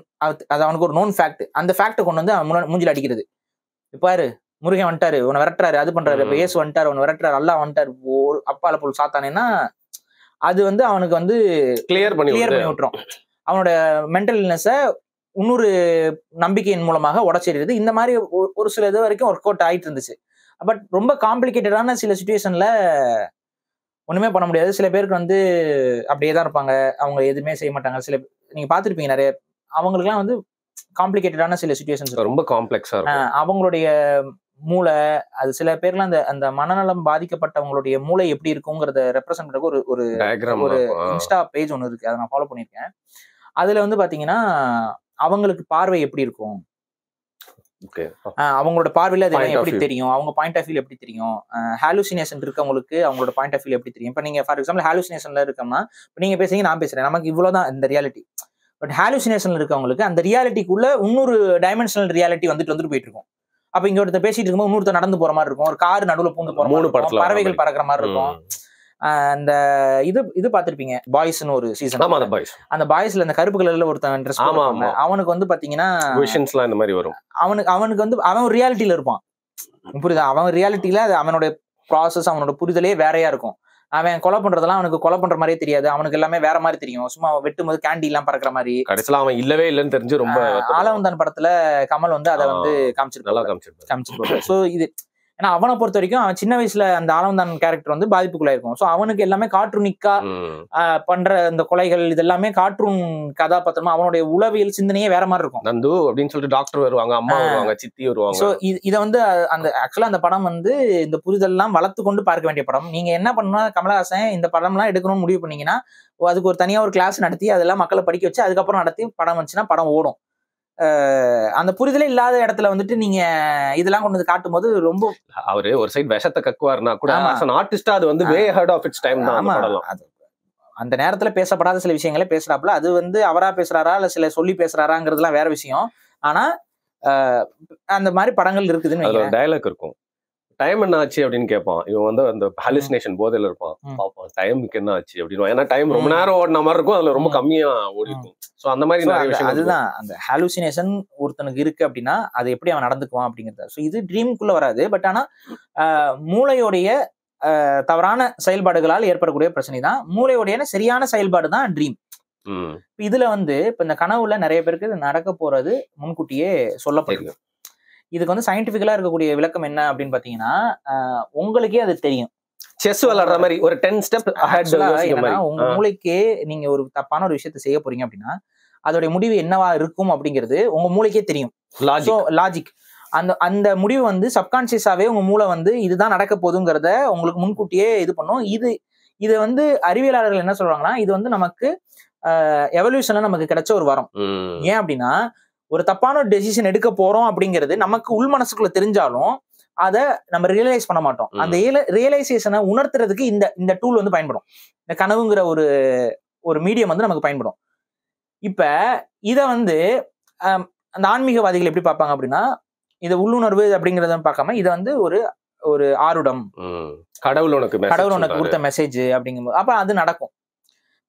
அவனுக்கு ஒரு நோன் ஃபேக்ட். அந்த ஃபேக்டை கொண்டு வந்து அவன் மூஞ்சில அடிக்கிறது. பாரு முருகன் வந்துட்டாரு, உன்னை விரட்டுறாரு, அது பண்றாரு, இப்ப இயேசு வந்துட்டாரு, உன்னை விரட்டுறாரு, அல்லாஹ் வந்துட்டாரு, அப்பால போல் சாத்தானேன்னா அது வந்து அவனுக்கு வந்து கிளியர் பண்ணி விட்டுரும். அவனோட மென்டல் இல்னஸை இன்னொரு நம்பிக்கையின் மூலமாக உடச்சிடுது. இந்த மாதிரி ஒரு சில இது வரைக்கும் ஒர்க் அவுட் ஆயிட்டு இருந்துச்சு. பட் ரொம்ப காம்ப்ளிகேட்டடான சில சுச்சுவேஷன்ல ஒண்ணுமே பண்ண முடியாது. சில பேருக்கு வந்து அப்படியே தான் இருப்பாங்க. அவங்க எதுவுமே செய்ய மாட்டாங்க. நீங்க பார்த்திருப்பீங்க நிறைய அவங்களுக்குலாம் வந்து காம்ப்ளிகேட்டடான சில சுச்சுவேஷன்ஸ் ரொம்ப காம்ப்ளெக்ஸா இருக்கும். அவங்களுடைய மூளை அது சில பேர்லாம் அந்த அந்த மனநலம் பாதிக்கப்பட்டவங்களுடைய மூளை எப்படி இருக்குங்கிறத ரெப்ரசென்ட் பண்றதுக்கு ஒரு ஒரு டயகிராம் ஒரு இன்ஸ்டா பேஜ் ஒன்று இருக்கு. அதை நான் ஃபாலோ பண்ணியிருக்கேன். அதுல வந்து பாத்தீங்கன்னா அவங்களுக்கு பார்வை எப்படி இருக்கும், அவங்களோட பார்வையில அது எப்படி தெரியும், அவங்க பாயிண்ட் ஆஃப் வியூ எப்படி தெரியும், ஹாலுசினேஷன் இருக்கவங்களுக்கு அவங்களோட பாயிண்ட் ஆஃப் வியூ எப்படி தெரியும். இப்ப நீங்க ஃபார் எக்ஸாம்பிள் ஹாலுசினேஷன்ல இருக்கோம்னா நீங்க பேசுறீங்க, நான் பேசுறேன், நமக்கு இவ்வளவுதான் இந்த ரியாலிட்டி. பட் ஹாலுசினேஷன்ல இருக்கவங்களுக்கு அந்த ரியாலிட்டிக்குள்ள இன்னொரு டைமென்ஷனல் ரியாலிட்டி வந்துட்டு போயிட்டு இருக்கும். அப்ப இங்க ஒருத்தர் பேசிட்டு இருக்கும்போது இன்னொருத்தர் நடந்து போற மாதிரி இருக்கும், ஒரு கார் நடுவுல பூந்து போற மாதிரி இருக்கும், பறவைகள் பறக்கிற மாதிரி இருக்கும். அந்த இது பாத்திருப்பீங்க பாய்ஸ்னு ஒரு சீசன். அந்த பாய்ஸ்ல அந்த கருப்பு கலர்ல ஒருத்தன் இன்ட்ரெஸ்ட் அவனுக்கு வந்து பாத்தீங்கன்னா இந்த மாதிரி வரும். அவனுக்கு வந்து அவன் ஒரு ரியாலிட்டியில இருப்பான், புரியுதா? அவன் ரியாலிட்டியில அவனோட ப்ராசஸ் அவனோட புரிதலே வேறையா இருக்கும். அவன் கொலை பண்றதெல்லாம் அவனுக்கு கொலை பண்ற மாதிரியே தெரியாது, அவனுக்கு எல்லாமே வேற மாதிரி தெரியும். சும்மா வெட்டும் போது கேண்டி எல்லாம் பறக்கிற மாதிரி. கடைசியில அவன் இல்லவே இல்லைன்னு தெரிஞ்சு ரொம்ப ஆலவந்தான் படத்துல கமல் வந்து அதை வந்து காமிச்சிருப்பாரு. சோ இது ஏன்னா அவனை பொறுத்த வரைக்கும் அவன் சின்ன வயசுல அந்த ஆலவந்தான் கேரக்டர் வந்து பாதிப்புக்குள்ள இருக்கும். சோ அவனுக்கு எல்லாமே கார்ட்டூனிக்கா பண்ற இந்த கொலைகள் இது எல்லாமே கார்ட்டூன் கதாபாத்திரமா அவனுடைய உளவியல் சிந்தனையே வேற மாதிரி இருக்கும். நந்து அப்படின்னு சொல்லிட்டு டாக்டர் வருவாங்க, அம்மா வருவாங்க, சித்தி வருவாங்க. சோ இதை வந்து அந்த ஆக்சுவலா அந்த படம் வந்து இந்த புரிதல் எல்லாம் வளர்த்து கொண்டு பார்க்க வேண்டிய படம். நீங்க என்ன பண்ணணும், கமலஹாசன் இந்த படம் எல்லாம் எடுக்கணும்னு முடிவு பண்ணீங்கன்னா அதுக்கு ஒரு தனியா ஒரு கிளாஸ் நடத்தி அதெல்லாம் மக்களை படிக்க வச்சு அதுக்கப்புறம் நடத்தி படம் வந்துச்சுன்னா படம் ஓடும். அந்த புரிதலே இல்லாத இடத்துல வந்துட்டு நீங்க இதெல்லாம் கொண்டு வந்து காட்டும் போது ரொம்ப அவரு ஒரு சைடு விஷத்தை கக்குவாருன்னா கூட ஆர்டிஸ்டா அது வந்து வே ஹெட் ஆஃப் இட்ஸ் டைம் தான். அந்த நேரத்துல பேசப்படாத சில விஷயங்களே பேசுறாப்புல. அது வந்து அவரா பேசுறாரா இல்ல சில சொல்லி பேசுறாராங்கிறதுலாம் வேற விஷயம். ஆனா அந்த மாதிரி படங்கள் இருக்குதுன்னு டயலாக் இருக்கும். டைம் என்ன ஆச்சு அப்படின்னு கேட்பான். இவன் வந்து அந்த ஹாலுசினேஷன் போதையில இருப்பான். பாப்பான் டைமுக்கு என்ன ஆச்சு அப்படின்னு. ஏன்னா டைம் ரொம்ப நேரம் ஓடின மாதிரி இருக்கும், அதுல ரொம்ப கம்மியா ஓடி இருக்கும். சோ அந்த மாதிரி அதுதான் அந்த ஹாலுசினேஷன் ஒருத்தனுக்கு இருக்கு அப்படின்னா அது எப்படி அவன் நடந்துக்குவான் அப்படிங்கிறது. ஸோ இது ட்ரீமுக்குள்ள வராது. பட் ஆனா மூளையோடைய தவறான செயல்பாடுகளால் ஏற்படக்கூடிய பிரச்சனை தான். மூளையோடைய சரியான செயல்பாடு தான் ட்ரீம். இதுல வந்து இப்ப இந்த கனவுல நிறைய பேருக்கு நடக்க போறது முன்கூட்டியே சொல்லப்படுது. இதுக்கு வந்து சயின்டிபிக்கலா இருக்கக்கூடிய விளக்கம் என்ன அப்படின்னு பாத்தீங்கன்னா உங்களுக்கே அது தெரியும். செஸ் விளையாடுற மாதிரி ஒரு 10 ஸ்டெப் அஹெட். உங்க மூளைக்கே நீங்க ஒரு தப்பான ஒரு விஷயத்தை செய்ய போறீங்க அப்படின்னா அதோட முடிவு என்னவா இருக்கும் அப்படிங்கிறது உங்க மூளைக்கே தெரியும். லாஜிக் அந்த முடிவு வந்து சப்கான்சியஸாவே உங்க மூளை வந்து இதுதான் நடக்க போகுதுங்கிறத உங்களுக்கு முன்கூட்டியே இது பண்ணும். இது வந்து அறிவியலாளர்கள் என்ன சொல்றாங்கன்னா இது வந்து நமக்கு எவல்யூஷன்ல நமக்கு கிடைச்ச ஒரு வரம். ஏன் அப்படின்னா ஒரு தப்பான டெசிஷன் எடுக்க போறோம் அப்படிங்கிறது நமக்கு உள் மனசுக்குள்ள தெரிஞ்சாலும் அதை நம்ம ரியலைஸ் பண்ண மாட்டோம். அந்த ரியலைசேஷனை உணர்த்துறதுக்கு இந்த டூல் வந்து பயன்படும். இந்த கனவுங்கிற ஒரு மீடியம் வந்து நமக்கு பயன்படும். இப்ப இத வந்து அந்த ஆன்மீகவாதிகள் எப்படி பார்ப்பாங்க அப்படின்னா இதை உள்ளுணர்வு அப்படிங்கறத பார்க்காம இதை வந்து ஒரு ஆருடம், கடவுள் உனக்கு கொடுத்த மெசேஜ் அப்படிங்கும்போது அப்ப அது நடக்கும்.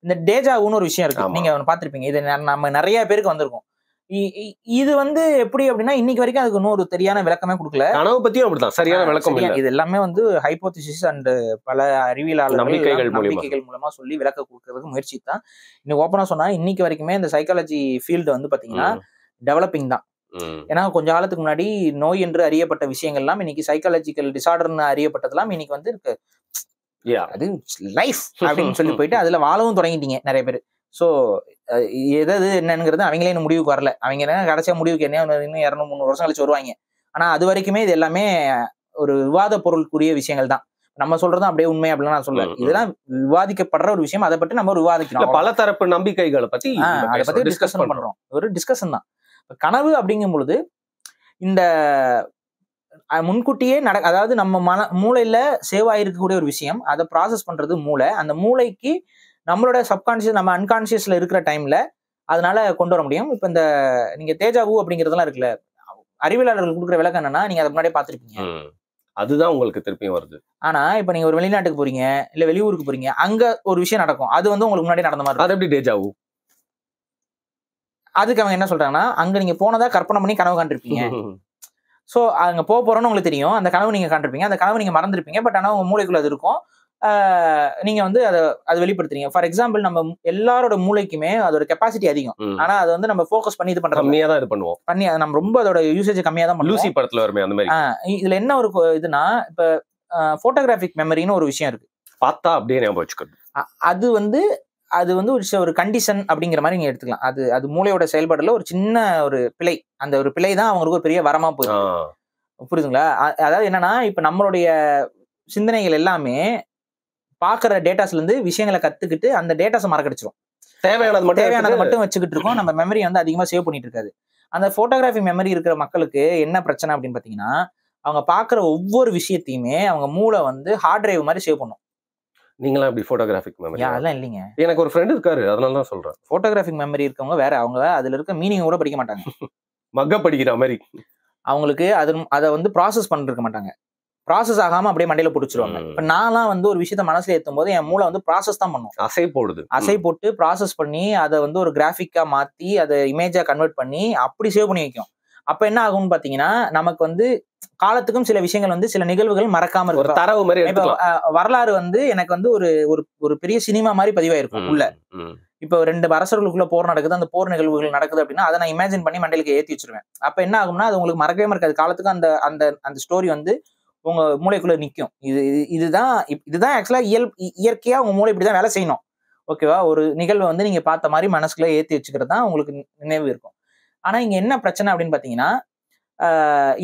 இந்த டேஜாவுன்னு ஒரு விஷயம் இருக்கு, நீங்க பார்த்திருப்பீங்க. இது நம்ம நிறைய பேருக்கு வந்திருக்கும். இது வந்து எப்படி அப்படின்னா இன்னைக்கு வரைக்கும் அதுக்கு இன்னொரு சரியான விளக்கமே கொடுக்கல. கனவு பத்தியும் அப்படிதான் சரியான விளக்கம் இல்ல. இது எல்லாமே வந்து ஹைபோதிசிஸ் அண்ட் பல அறிவியலாளர்கள் நம்பிக்கைகள் மூலமா சொல்லி விளக்க கொடுக்கறதுக்கு முயற்சி தான். இன்னைக்கு ஓப்பனா சொன்னா இன்னைக்கு வரைக்குமே இந்த சைக்காலஜி ஃபீல்டு வந்து பாத்தீங்கன்னா டெவலப்பிங் தான். ஏன்னா கொஞ்ச காலத்துக்கு முன்னாடி நோய் என்று அறியப்பட்ட விஷயங்கள்லாம் இன்னைக்கு சைக்காலஜிக்கல் டிசார்டர்னு அறியப்பட்டதெல்லாம் இன்னைக்கு வந்து இருக்கு. அது லைஃப் அப்படின்னு சொல்லி போயிட்டு அதுல வாழவும் தொடங்கிட்டீங்க நிறைய பேர். ஸோ எதாவது என்னங்கிறது அவங்களே இன்னும் முடிவுக்கு வரல. அவங்க என்ன கடைசியா முடிவுக்கு என்ன இன்னும் 200-300 வருஷம் கழிச்சு வருவாங்க. ஆனா அது வரைக்குமே இது எல்லாமே ஒரு விவாத பொருளுக்குரிய விஷயங்கள் தான். நம்ம சொல்றதும் அப்படியே உண்மை அப்படின்னு நான் சொல்ல. இதெல்லாம் விவாதிக்கப்படுற ஒரு விஷயம். அதை பற்றி நம்ம விவாதிக்கிறோம். பல தரப்பு நம்பிக்கைகளை பத்தி அதை பத்தி டிஸ்கஷன் பண்றோம். ஒரு டிஸ்கஷன் தான். கனவு அப்படிங்கும் பொழுது இந்த முன்கூட்டியே அதாவது நம்ம மூளையில சேவ் ஆயிருக்கக்கூடிய ஒரு விஷயம், அதை ப்ராசஸ் பண்றது மூளை. அந்த மூளைக்கு நம்மளோட சப்கான்சியஸ் நம்ம அன்கான்சியஸ்ல இருக்கிற டைம்ல அதனால கொண்டு வர முடியும். இப்ப இந்த நீங்க தேஜாவு அப்படிங்கறதெல்லாம் இருக்குல்ல, அறிவியலாளர்கள் கொடுக்குற விளக்கம் என்னன்னா நீங்க அதை முன்னாடியே பார்த்திருப்பீங்க, அதுதான் உங்களுக்கு திருப்பியும் வருது. ஆனா இப்ப நீங்க ஒரு வெளிநாட்டுக்கு போறீங்க இல்ல வெளியூருக்கு போறீங்க, அங்க ஒரு விஷயம் நடக்கும், அது வந்து உங்களுக்கு முன்னாடி நடந்த மாதிரி. அது எப்படி டேஜாவு? அதுக்கு அவங்க என்ன சொல்றாங்கன்னா அங்க நீங்க போனதா கற்பனை பண்ணி கனவு காண்டிருப்பீங்க. சோ அங்க போறோம்னு உங்களுக்கு தெரியும், அந்த கனவு நீங்க காண்டிருப்பீங்க, அந்த கனவு நீங்க மறந்துருப்பீங்க. பட் ஆனா உங்க மூளைக்குள்ள அது இருக்கும். நீங்க வந்து அதை வெளிப்படுத்துறீங்க. ஃபார் எக்ஸாம்பிள் நம்ம எல்லாரோட மூளைக்குமே அதோட கெப்பாசிட்டி அதிகம். ஆனா அதை வந்து நம்ம ஃபோக்கஸ் பண்ணி இது பண்றோம், கம்மியா தான் இது பண்ணுவோம், பண்ணி நம்ம ரொம்ப அதோட யூசேஜ் கம்மியா தான் பண்ணுவோம். லூசி படத்துல வருமே அந்த மாதிரி. இதுல என்ன ஒரு இதுனா, இப்ப போட்டோகிராஃபிக் மெமரின்னு ஒரு விஷயம் இருக்கு. பார்த்தா அப்படியே ஞாபகம் வச்சுக்கிறது. அது வந்து ஒரு கண்டிஷன் அப்படிங்கிற மாதிரி நீங்க எடுத்துக்கலாம். அது மூளையோட செயல்பாடுல ஒரு சின்ன ஒரு பிழை. அந்த ஒரு பிழை தான் அவங்களுக்கு ஒரு பெரிய வரமா போயிருக்கு. புரியுதுங்களா? அதாவது என்னன்னா, இப்ப நம்மளுடைய சிந்தனைகள் எல்லாமே பாக்குற டேட்டாஸ்ல இருந்து விஷயங்களை கத்துக்கிட்டு அந்த டேட்டாஸை மறக்கடிச்சிரும். தேவையானதை மட்டும் வச்சுக்கிட்டு இருக்கோம். நம்ம மெமரி வந்து அதிகமா சேவ் பண்ணிட்டு இருக்காது. அந்த போட்டோகிராஃபி மெமரி இருக்கிற மக்களுக்கு என்ன பிரச்சனை அப்படின்னு பாத்தீங்கன்னா, அவங்க பாக்குற ஒவ்வொரு விஷயத்தையுமே அவங்க மூளை வந்து ஹார்ட் டிரைவ் மாதிரி சேவ் பண்ணும். நீங்களா இப்படி போட்டோகிராஃபிக் மெமரி? அதெல்லாம் இல்லைங்க. எனக்கு ஒரு ஃப்ரெண்ட் இருக்காரு, அதனால தான் சொல்றேன். போட்டோகிராஃபிக் மெமரி இருக்கவங்க வேற, அவங்க அதுல இருக்க மீனிங் கூட படிக்க மாட்டாங்க. மக்க படிக்கிற மாதிரி. அவங்களுக்கு அதை வந்து ப்ராசஸ் பண்ணிருக்க மாட்டாங்க. ப்ராசஸ் ஆகாம அப்படியே மண்டையில பிடிச்சிருவாங்க. இப்ப நான்லாம் வந்து ஒரு விஷயத்த மனசுல ஏற்றும் போது என் மூளை வந்து ப்ராசஸ் தான் பண்ணும். அசை போட்டு ப்ராசஸ் பண்ணி அதை வந்து ஒரு கிராஃபிக்கா மாத்தி அதை இமேஜா கன்வெர்ட் பண்ணி அப்படி சேவ் பண்ணி வைக்கும். அப்ப என்ன ஆகும்னு பாத்தீங்கன்னா, நமக்கு வந்து காலத்துக்கும் சில விஷயங்கள் வந்து சில நிகழ்வுகள் மறக்காம இருக்கும். தரவு மாதிரி வரலாறு வந்து எனக்கு வந்து ஒரு பெரிய சினிமா மாதிரி பதிவாயிருக்கும் உள்ள. இப்போ 2 அரசர்களுக்குள்ள போர் நடக்குது, அந்த போர் நிகழ்வுகள் நடக்குது அப்படின்னா அதை நான் இமேஜின் பண்ணி மண்டையிலுக்கு ஏற்றி வச்சிருவேன். அப்ப என்ன ஆகும்னா, அது உங்களுக்கு மறக்கவே மறக்காது. காலத்துக்கு அந்த அந்த அந்த ஸ்டோரி வந்து உங்க மூளைக்குள்ள நிற்கும். இதுதான் ஆக்சுவலா இயற்கையா உங்க மூளை இப்படிதான் வேலை செய்யணும். ஓகேவா? ஒரு நிகழ்வை வந்து நீங்க பார்த்த மாதிரி மனசுக்குள்ள ஏற்றி வச்சுக்கிறது தான் உங்களுக்கு நினைவு இருக்கும். ஆனா இங்க என்ன பிரச்சனை அப்படின்னு பாத்தீங்கன்னா,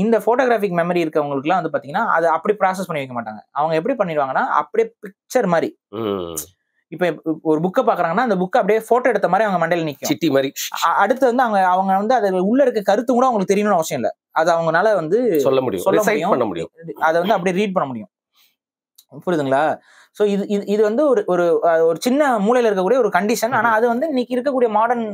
இந்த போட்டோகிராஃபிக் மெமரி இருக்கவங்களுக்குலாம் வந்து பாத்தீங்கன்னா அதை அப்படி ப்ராசஸ் பண்ணி வைக்க மாட்டாங்க. அவங்க எப்படி பண்ணிடுவாங்கன்னா, அப்படியே பிக்சர் மாதிரி, இப்ப ஒரு புக்கை பாக்குறாங்கன்னா அந்த புக்கை அப்படியே போட்டோ எடுத்த மாதிரி அவங்க மண்டையில நிக்கும், சிட்டி மாதிரி. அடுத்து வந்து அவங்க வந்து அது உள்ள இருக்க கருத்து கூட அவங்களுக்கு தெரியணும்னு அவசியம் இல்லை. அது அவங்களால வந்து சொல்ல முடியும். அதை வந்து அப்படியே ரீட் பண்ண முடியும். புரியுதுங்களா? சோ இது வந்து ஒரு சின்ன மூளையில இருக்கக்கூடிய ஒரு கண்டிஷன். ஆனா அது வந்து இன்னைக்கு இருக்கக்கூடிய மாடர்ன்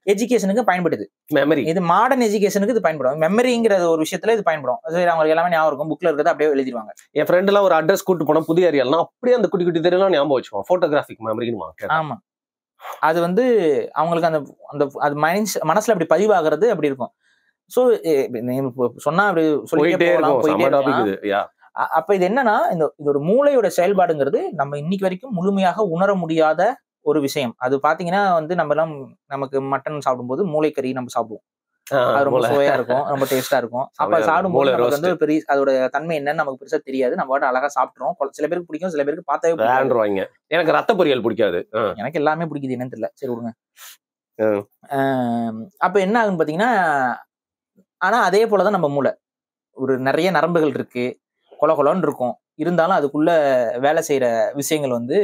எஜுகேஷனுக்கு பயன்படுது. மெமரி இது மாடர்ன் எஜுகேஷனுக்கு இது பயன்படும். மெமரிங்கிற ஒரு விஷயத்துல இது பயன்படும். அவங்களுக்கு எல்லாமே ஞாபகம் இருக்கும். புக்ல இருக்கிறத அப்படியே எழுதிடுவாங்க. என் ஃப்ரெண்ட் எல்லாம் ஒரு அட்ரஸ் கூட்டு போனா புதிய ஏரியாலாம் அப்படியே அந்த குட்டி குட்டி தெரியலாம் ஞாபகம் வச்சுப்பான். போட்டோகிராஃபிக் மெமரின்னு. ஆமா, அது வந்து அவங்களுக்கு அந்த அந்த அது மனசுல அப்படி பதிவாகிறது அப்படி இருக்கும். சோ சொன்னா அப்படி சொல்லிட்டே போகலாம். அப்ப இது என்னன்னா, இதோட மூளையோட செயல்பாடுங்கிறது நம்ம இன்னைக்கு வரைக்கும் முழுமையாக உணர முடியாத ஒரு விஷயம். அது பாத்தீங்கன்னா வந்து நமக்கு மட்டன் சாப்பிடும்போது மூளைக்கறி நம்ம சாப்பிடுவோம். அது ரொம்ப சுவையா இருக்கும், ரொம்ப டேஸ்டா இருக்கும். அப்ப சாப்பிடும்போது நமக்கு வந்து பெரிய அதோட தன்மை என்னன்னு நமக்கு பெருசா தெரியாது. நம்ம பாட்டு அழகா சாப்பிட்டுறோம். சில பேருக்கு பிடிக்கும், சில பேருக்கு பார்த்தாவே பிடிக்காது. எனக்கு ரத்த பொரியல் பிடிக்காது. எனக்கு எல்லாமே பிடிக்குது, என்னன்னு தெரியல. சரி விடுங்க. அப்ப என்ன ஆகுன்னு பாத்தீங்கன்னா, ஆனா அதே போலதான் நம்ம மூளை. ஒரு நிறைய நரம்புகள் இருக்கு, கொலன்னு இருக்கும். இருந்தாலும் அதுக்குள்ள வேலை செய்யற விஷயங்கள் வந்து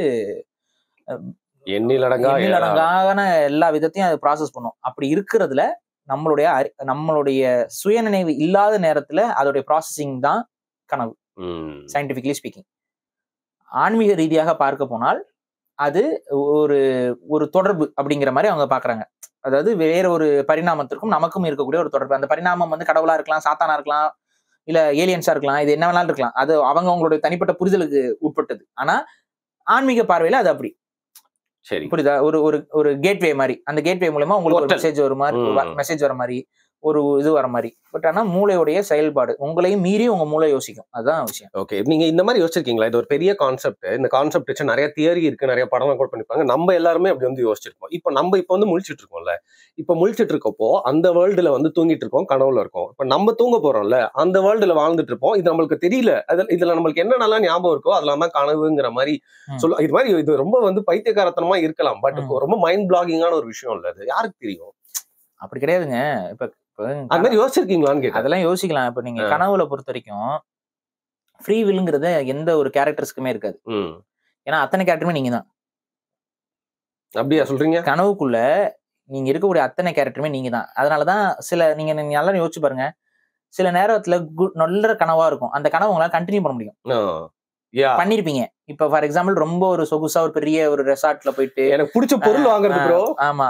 எண்ணிலடங்கான எல்லா விதத்தையும் அது ப்ராசஸ் பண்ணும். அப்படி இருக்கிறதுல நம்மளுடைய சுயநினைவு இல்லாத நேரத்துல அதோடைய ப்ராசஸிங் தான் கனவு, சயின்டிபிக்கலி ஸ்பீக்கிங். ஆன்மீக ரீதியாக பார்க்க போனால் அது ஒரு தொடர்பு அப்படிங்கிற மாதிரி அவங்க பாக்குறாங்க. அதாவது வேற ஒரு பரிணாமத்திற்கும் நமக்கும் இருக்கக்கூடிய ஒரு தொடர்பு. அந்த பரிணாமம் வந்து கடவுளா இருக்கலாம், சாத்தானா இருக்கலாம், இல்ல ஏலியன்ஸா இருக்கலாம், இது என்ன வேணாலும் இருக்கலாம். அது அவங்களுடைய தனிப்பட்ட புரிதலுக்கு உட்பட்டது. ஆனா ஆன்மீக பார்வையில அது அப்படி. சரி, புரியுதா? ஒரு கேட்வே மாதிரி. அந்த கேட்வே மூலமா உங்களுக்கு ஒரு மெசேஜ் வர மாதிரி, ஒரு இது வர மாதிரி. பட் ஆனா மூளையுடைய செயல்பாடு உங்களையும் மீறி உங்க மூளை யோசிக்கும். அதுதான் விஷயம். ஓகே, நீங்க இந்த மாதிரி யோசிச்சிருக்கீங்களா? இது ஒரு பெரிய கான்செப்ட். இந்த கான்செப்ட் வச்சு நிறைய தியரி இருக்கு, நிறைய படம் கூட பண்ணிருப்பாங்க. நம்ம எல்லாருமே அப்படி வந்து யோசிச்சிருக்கோம். இப்ப வந்து முழிச்சிட்டு இருக்கோம்ல, இப்ப முழிச்சிட்டு இருக்கப்போ அந்த வேர்ல்டுல வந்து தூங்கிட்டு இருக்கோம், கனவுல இருக்கோம். இப்ப நம்ம தூங்க போறோம்ல, அந்த வேர்ல்டுல வாழ்ந்துட்டு இருப்போம். இது நம்மளுக்கு தெரியல. இதுல நம்மளுக்கு என்னென்னலாம் ஞாபகம் இருக்கோ அதெல்லாம் தான் கனவுங்கிற மாதிரி சொல்ல. இது மாதிரி இது ரொம்ப வந்து பைத்தியக்காரத்தனமா இருக்கலாம். பட் ரொம்ப மைண்ட் பிளாகிங்கான ஒரு விஷயம் இல்ல. அது யாருக்கு தெரியும்? அப்படி கிடையாதுங்க. இப்ப அது மாதிரி யோசிச்சிருக்கீங்களான்னு கேட்டேன். அதெல்லாம் யோசிக்கலாம். இப்ப நீங்க கனவுல பொறுத்த வரைக்கும் ஃப்ரீ வில்ங்கிறது எந்த ஒரு கேரக்டர்ஸ்க்குமே இருக்காது. ஏன்னா அத்தனை கேரக்டருமே நீங்க தான். அப்படியா சொல்றீங்க? கனவுக்குள்ள நீங்க இருக்கக்கூடிய அத்தனை கேரக்டருமே நீங்க தான். அதனாலதான் நீங்க எல்லாரும் யோசிச்சு பாருங்க. சில நேரத்துல நல்ல கனவா இருக்கும். அந்த கனவு உங்களால கண்டினியூ பண்ண முடியும். பண்ணிருப்பீங்க. இப்ப ஃபார் எக்ஸாம்பிள் ரொம்ப ஒரு சொகுசா ஒரு பெரிய ஒரு ரெசார்ட்ல போயிட்டு எனக்கு பிடிச்ச பொருள் வாங்குறது ப்ரோ. ஆமா,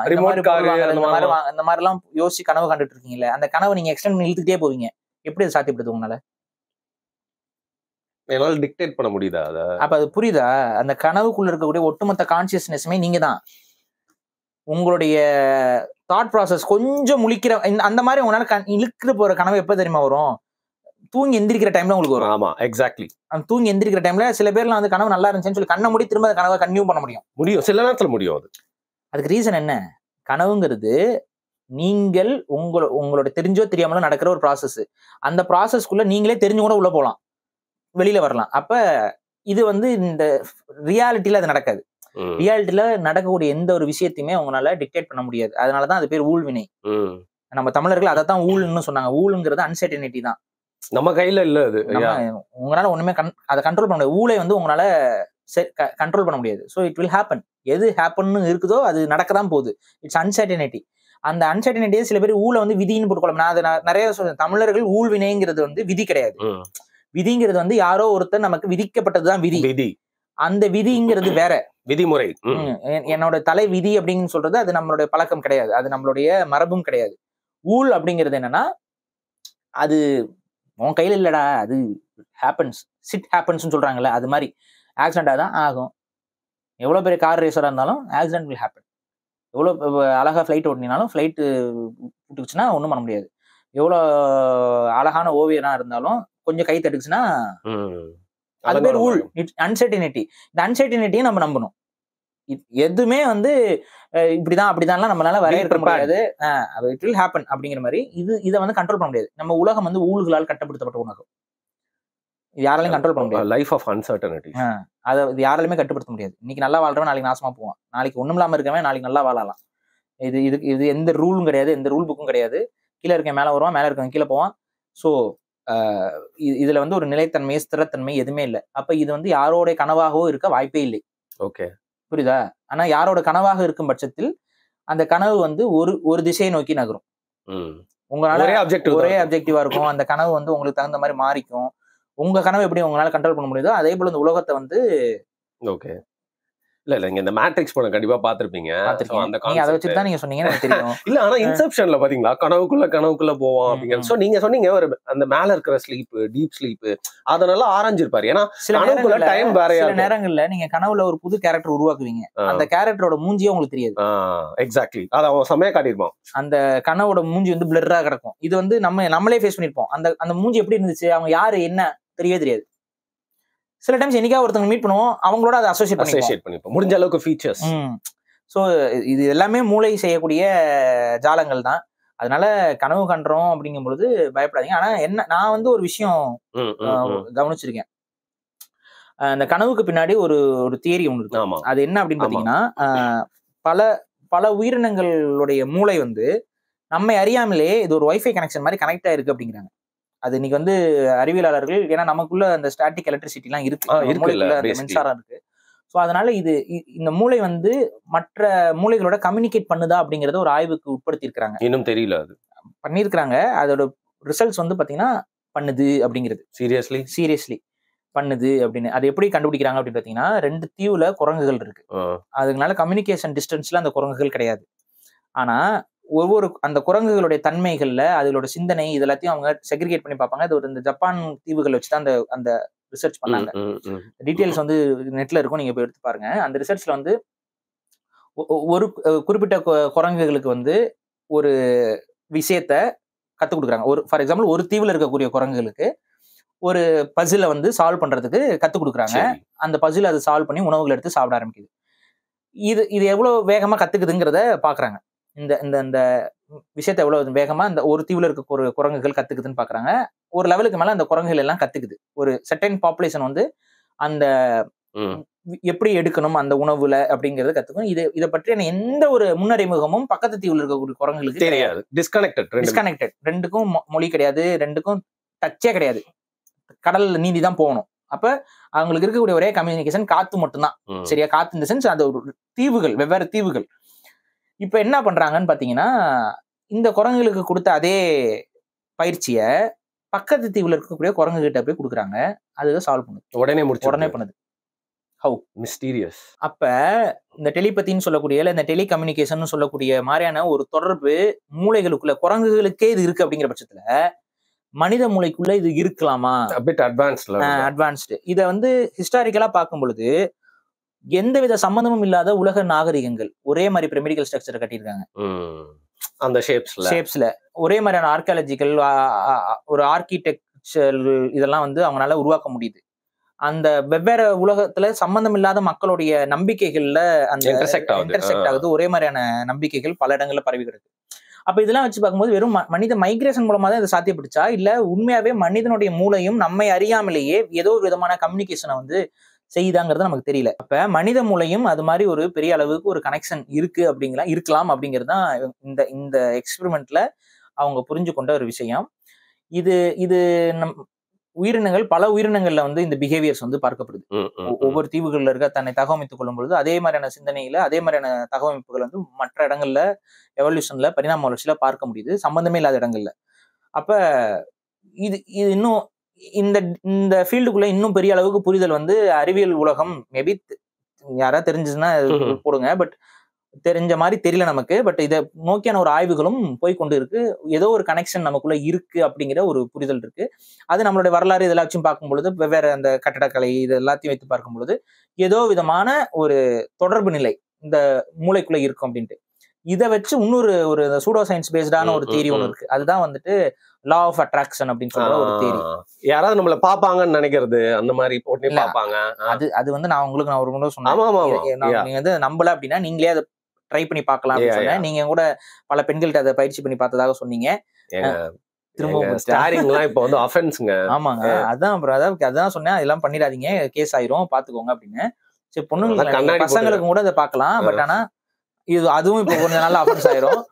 இந்த மாதிரி எல்லாம் யோசிச்சு கனவு கண்டுட்டு இருக்கீங்கல்ல, அந்த கனவை நீங்க எக்ஸ்டெண்ட் பண்ணி இழுத்துட்டே போவீங்க. எப்படி அது சாத்தியப்படுது உங்களால? என்னால டிக்டேட் பண்ண முடியுதா? அப்ப அது புரியுதா? அந்த கனவுக்குள்ள இருக்கக்கூடிய ஒட்டுமொத்த கான்சியஸ்னஸுமே நீங்க தான். உங்களுடைய தாட் ப்ராசஸ் கொஞ்சம் முழிக்கிற அந்த மாதிரி உங்களால இழுக்கிற போற கனவு எப்ப தெரியுமா வரும்? தூங்கி எந்திரிக்கிற டைம்ல உங்களுக்கு வரும். ஆமா, எக்ஸாக்ட்லி. அந்த தூங்கி எந்திரிக்கிற டைம்ல சில பேர்லாம் வந்து கனவு நல்லா இருந்துச்சுன்னு சொல்லி கண்ணை மூடி திரும்ப கனவை கன்டினியூ பண்ண முடியும். சில நேரத்துல முடியும். அதுக்கு ரீசன் என்ன? கனவுங்கிறது நீங்கள் உங்களோட தெரிஞ்சோ தெரியாமலோ நடக்கிற ஒரு ப்ராசஸ். அந்த ப்ராசஸ்க்குள்ள நீங்களே தெரிஞ்சு கூட உள்ள போகலாம், வெளியில வரலாம். அப்ப இது வந்து இந்த ரியாலிட்டியில அது நடக்காது. ரியாலிட்டியில நடக்கக்கூடிய எந்த ஒரு விஷயத்தையுமே அவங்களால டிக்டேட் பண்ண முடியாது. அதனாலதான் அது பேர் ஊழ்வினை. நம்ம தமிழர்கள் அதை தான் ஊழ்னு சொன்னாங்க. ஊழுங்கிறது அன்சர்டனிட்டி தான். நம்ம கையில இல்ல அது. உங்களால ஒண்ணுமே அதை கண்ட்ரோல் பண்ண முடியாது. ஊழை வந்து உங்களால கண்ட்ரோல் பண்ண முடியாது. So it will happen. எது ஹேப்பன்னு இருக்குதோ அது நடக்கதான் போகுது. It's uncertainty. அந்த அன்சர்டனிட்டியை சில பேர் ஊழை வந்து விதின்னு போட்டுக்கொள்ள. நான் அதை நிறைய சொல்றேன். தமிழர்கள் ஊழ்வினைங்கிறது வந்து விதி கிடையாது. விதிங்கிறது வந்து யாரோ ஒருத்தர் நமக்கு விதிக்கப்பட்டதுதான் விதி. அந்த விதிங்கிறது வேற விதிமுறை. என்னோட தலை விதி அப்படின்னு சொல்றது அது நம்மளுடைய பழக்கம் கிடையாது. அது நம்மளுடைய மரபும் கிடையாது. ஊழ் அப்படிங்கிறது என்னன்னா, அது உன் கையில இல்லடா, அது ஹேப்பன்ஸ், சிட் ஹேப்பன்ஸ் சொல்றாங்கல்ல, அது மாதிரி ஆக்சிடென்டா தான் ஆகும். எவ்வளவு பெரிய கார் ரேசரா இருந்தாலும் ஆக்சிடென்ட் வில் ஹேப்பன். எவ்வளவு அழகா ஃபிளைட் ஓட்டினாலும் ஃபிளைட் விட்டுச்சுன்னா ஒண்ணும் பண்ண முடியாது. எவ்வளவு அழகான ஓவியனா இருந்தாலும் கொஞ்சம் கை தட்டுச்சுன்னா அது பேர் ஊழ். It's uncertainty. இந்த அன்சர்டனிட்டியை நம்ம நம்பணும். எதுவுமே வந்து இப்படிதான் அப்படிதான் நம்மளால வரையறுக்க முடியாது. இட் வில் ஹேப்பன் அப்படிங்கிற மாதிரி இதை வந்து கண்ட்ரோல் பண்ண முடியாது. நம்ம உலகம் வந்து ஊழ்களால் கட்டுப்படுத்தப்பட்ட உலகம். யாராலையும் கண்ட்ரோல் பண்ண முடியாது. Life of uncertainty. அதை யாராலுமே கட்டுப்படுத்த முடியாது. இன்னைக்கு நல்லா வாழ்றவன் நாளைக்கு நாசமா போவான். நாளைக்கு ஒண்ணும் இல்லாம இருக்கவன் நாளைக்கு நல்லா வாழலாம். இது எந்த ரூலும் கிடையாது, எந்த ரூல் புக்கும் கிடையாது. கீழே இருக்க மேல வருவான், மேல இருக்கவன் கீழே போவான். ஸோ இதுல வந்து ஒரு நிலைத்தன்மை, ஸ்திரத்தன்மை எதுவுமே இல்லை. அப்ப இது வந்து யாரோட கனவாகவோ இருக்க வாய்ப்பே இல்லை. ஓகே, புரியுதா? ஆனா யாரோட கனவாக இருக்கும் பட்சத்தில் அந்த கனவு வந்து ஒரு திசையை நோக்கி நகரும். உங்களால ஒரே அப்ஜெக்டிவா இருக்கும். அந்த கனவு வந்து உங்களுக்கு தகுந்த மாதிரி மாறிக்கும். உங்க கனவு எப்படி உங்களால கண்ட்ரோல் பண்ண முடியுதோ அதே போல இந்த உலகத்தை வந்து ஓகே. இல்ல நீங்க இந்த மேட்ரிக்ஸ் படம் கண்டிப்பா பாத்திருப்பீங்க. அதை வச்சு தான் நீங்க சொன்னீங்கன்னு எனக்கு தெரியும். இல்ல ஆனா இன்செப்ஷன்ல பாத்தீங்களா கனவுக்குள்ள போவோம் அப்படிங்கிறது. சோ நீங்க சொன்னீங்க ஒரு அந்த மேல இருக்கிற ஸ்லீப், டீப் ஸ்லீப் அதனால ஆரஞ்சிருப்பாரு. ஏன்னா கனவுக்குள்ள டைம் வேறயா. சில நேரங்கள்ல நீங்க கனவுல ஒரு புது கேரக்டர் உருவாக்குவீங்க. அந்த கேரக்டரோட மூஞ்சியே உங்களுக்கு தெரியாது. எக்ஸாக்ட்லி. அத அவன் செமையா காட்டியிருப்பான். அந்த கனவோட மூஞ்சி வந்து பிளர்ரா கிடக்கும். இது வந்து நம்மளே ஃபேஸ் பண்ணிருப்போம். அந்த மூஞ்சி எப்படி இருந்துச்சு, அவங்க யாரு என்ன தெரியவே தெரியாது. சில டைம்ஸ் என்னைக்கா ஒருத்தவங்க மீட் பண்ணுவோம், அவங்களோட அதை அசோசியேட் பண்ணிப்போம். முடிஞ்ச அளவுக்கு ஃபீச்சர்ஸ். ஸோ இது எல்லாமே மூளை செய்யக்கூடிய ஜாலங்கள் தான். அதனால கனவு கண்டுறோம் அப்படிங்கும் பொழுது பயப்படாதீங்க. ஆனா என்ன, நான் வந்து ஒரு விஷயம் கவனிச்சிருக்கேன். அந்த கனவுக்கு பின்னாடி ஒரு தியரி ஒன்று இருக்கு. அது என்ன அப்படின்னு பாத்தீங்கன்னா, பல உயிரினங்களுடைய மூளை வந்து நம்மை அறியாமலே இது ஒரு வைஃபை கனெக்ஷன் மாதிரி கனெக்ட் ஆயிருக்கு அப்படிங்கிறாங்க. அது இன்னைக்கு வந்து அறிவியலாளர்கள், ஏன்னா நமக்குள்ள அந்த ஸ்டாட்டிக் எலக்ட்ரிசிட்டி எல்லாம் இருக்கு, மின்சாரம் இருக்கு. ஸோ அதனால இந்த மூளை வந்து மற்ற மூளைகளோட கம்யூனிகேட் பண்ணுதா அப்படிங்கறத ஒரு ஆய்வுக்கு உட்படுத்தி இருக்காங்க. இன்னும் தெரியல, அது பண்ணிருக்காங்க. அதோட ரிசல்ட்ஸ் வந்து பாத்தீங்கன்னா பண்ணுது அப்படிங்கிறது. சீரியஸ்லி பண்ணுது அப்படின்னு. அது எப்படி கண்டுபிடிக்கிறாங்க அப்படின்னு பாத்தீங்கன்னா, 2 தீவுல குரங்குகள் இருக்கு. அதுனால கம்யூனிகேஷன் டிஸ்டன்ஸ்ல அந்த குரங்குகள் கிடையாது. ஆனா அந்த குரங்குகளுடைய தன்மைகள்ல அதோட சிந்தனை இது எல்லாத்தையும் அவங்க செக்ரிகேட் பண்ணி பார்ப்பாங்க. அது இந்த ஜப்பான் தீவுகள் வச்சுதான் அந்த ரிசர்ச் பண்ணாங்க. டீடைல்ஸ் வந்து நெட்ல இருக்கும், நீங்க போய் எடுத்து பாருங்க. அந்த ரிசர்ச்ல வந்து ஒரு குறிப்பிட்ட குரங்குகளுக்கு வந்து ஒரு விஷயத்த கத்துக் கொடுக்குறாங்க. ஃபார் எக்ஸாம்பிள் ஒரு தீவுல இருக்கக்கூடிய குரங்குகளுக்கு ஒரு பசில வந்து சால்வ் பண்றதுக்கு கத்துக் கொடுக்குறாங்க. அந்த பசில அதை சால்வ் பண்ணி உணவுகள் எடுத்து சாப்பிட ஆரம்பிக்குது. இது எவ்வளவு வேகமா கத்துக்குதுங்கிறத பாக்குறாங்க. இந்த விஷயத்த எவ்வளவு வேகமா இந்த ஒரு தீவுல இருக்க ஒரு குரங்குகள் கத்துக்குதுன்னு பாக்குறாங்க. ஒரு லெவலுக்கு மேல அந்த குரங்குகள் எல்லாம் கத்துக்குது. ஒரு செர்டைன் பாப்புலேஷன் வந்து அந்த எப்படி எடுக்கணும் அந்த உணவுல அப்படிங்கறத கத்துக்கும். இதை பற்றியான எந்த ஒரு முன்னறிமுகமும் பக்கத்து தீவுல இருக்கக்கூடிய குரங்குகளுக்கு தெரியாது. டிஸ்கனெக்டட். ரெண்டுக்கும் மொழி கிடையாது, ரெண்டுக்கும் டச்சே கிடையாது. கடல்ல நீந்தி தான் போகணும். அப்ப அவங்களுக்கு இருக்கக்கூடிய ஒரே கம்யூனிகேஷன் காத்து மட்டும்தான். சரியா? காத்து இந்த சென்ஸ் அந்த ஒரு தீவுகள், வெவ்வேறு தீவுகள். இப்ப என்ன பண்றாங்கன்னு பாத்தீங்கன்னா, இந்த குரங்குகளுக்கு கொடுத்த அதே பயிற்சிய பக்கத்து தீவுல இருக்கக்கூடிய குரங்கு கிட்ட போய் கொடுக்குறாங்க. அதுதான் சால்வ் பண்ணுது. உடனே பண்ணுது. How mysterious. அப்ப இந்த டெலிபதின்னு சொல்லக்கூடிய இந்த டெலிகம்யூனிகேஷன் சொல்லக்கூடிய மாதிரியான ஒரு தொடர்பு மூளைகளுக்குள்ள குரங்குகளுக்கே இது இருக்கு அப்படிங்கிற பட்சத்துல மனித மூளைக்குள்ள இது இருக்கலாமா? அட்வான்ஸ்டு. இத வந்து ஹிஸ்டாரிக்கலா பார்க்கும் பொழுது எந்தவித சம்பந்தமும் இல்லாத உலக நாகரிகங்கள் ஒரே மாதிரி பிரமிடிக்கல் ஸ்ட்ரக்சர் கட்டியிருக்காங்க. அந்த ஷேப்ஸ்ல ஒரே மாதிரியான ஆர்கியாலஜிக்கல் ஒரு இதெல்லாம் வந்து அவங்களால உருவாக்க முடியுது. அந்த வெவ்வேறு உலகத்துல சம்பந்தம் இல்லாத மக்களுடைய நம்பிக்கைகள்ல அந்த இன்டர்செக்ட் ஆகுது. ஒரே மாதிரியான நம்பிக்கைகள் பல இடங்கள்ல பரவி கிடக்கு. அப்ப இதெல்லாம் வச்சு பார்க்கும்போது வெறும் மனித மைக்ரேஷன் மூலமா தான் இதை சாத்தியப்படுச்சா, இல்ல உண்மையாவே மனிதனுடைய மூளையும் நம்மை அறியாமலேயே ஏதோ ஒரு விதமான கம்யூனிகேஷனை வந்து செய்யுதாங்கிறது நமக்கு தெரியல. அப்ப மனித மூளையும் அது மாதிரி ஒரு பெரிய அளவுக்கு ஒரு கனெக்ஷன் இருக்கு இருக்கலாம் அப்படிங்கிறது தான் இந்த இந்த எக்ஸ்பெரிமெண்ட்ல அவங்க புரிஞ்சு கொண்ட ஒரு விஷயம். இது இது நம் உயிரினங்கள் பல உயிரினங்கள்ல வந்து இந்த பிஹேவியர்ஸ் வந்து பார்க்கப்படுது. ஒவ்வொரு தீவுகள்ல இருக்க தன்னை தகவமைத்துக் கொள்ளும் பொழுது அதே மாதிரியான சிந்தனையில அதே மாதிரியான தகவமைப்புகள் வந்து மற்ற இடங்கள்ல எவல்யூஷன்ல பரிணாம வளர்ச்சியில பார்க்க முடியுது, சம்பந்தமே இல்லாத இடங்கள்ல. அப்ப இது இது இன்னும் இந்த இந்த ஃபீல்டுக்குள்ள இன்னும் பெரிய அளவுக்கு புரிதல் வந்து அறிவியல் உலகம் மேபி யாராவது தெரிஞ்சதுன்னா போடுங்க. பட் தெரிஞ்ச மாதிரி தெரியல நமக்கு. பட் இதை நோக்கியான ஒரு ஆய்வுகளும் போய்கொண்டு இருக்கு. ஏதோ ஒரு கனெக்ஷன் நமக்குள்ள இருக்கு அப்படிங்கிற ஒரு புரிதல் இருக்கு. அது நம்மளுடைய வரலாறு இதெல்லாம் வச்சும் பார்க்கும் பொழுது, வெவ்வேறு அந்த கட்டடக்கலை இது எல்லாத்தையும் வைத்து பார்க்கும் பொழுது ஏதோ விதமான ஒரு தொடர்பு நிலை இந்த மூளைக்குள்ள இருக்கும் அப்படின்ட்டு. இதை வச்சு இன்னொரு ஒரு சூடோ சயின்ஸ் பேஸ்டான ஒரு தியரி ஒன்று இருக்கு. அதுதான் வந்துட்டு லா ஆஃப் அட்ராக்ஷன் அப்படின்னு சொல்ற ஒரு தியரி. யாராவது நம்மள பாப்பாங்கன்னு நினைக்கிறது, அந்த மாதிரி போட்டு பாப்பாங்க. அது வந்து நான் ஒரு முறை சொன்னேன். நீங்க வந்து நம்பல அப்படின்னா நீங்களே அதை ட்ரை பண்ணி பார்க்கலாம் அப்படின்னு சொன்னேன். நீங்க கூட பல பெண்கள்கிட்ட அதை பயிற்சி பண்ணி பார்த்ததாக சொன்னீங்க. ஆமாங்க, அதான் சொன்னேன். அதெல்லாம் பண்ணிடாதீங்க, கேஸ் ஆயிரும், பாத்துக்கோங்க அப்படின்னு. சரி, பொண்ணுங்களுக்கு பசங்களுக்கும் கூட அதை பார்க்கலாம். பட் ஆனா இது அதுவும் இப்போ கொஞ்ச நாள் அஃபென்ஸ் ஆயிரும்.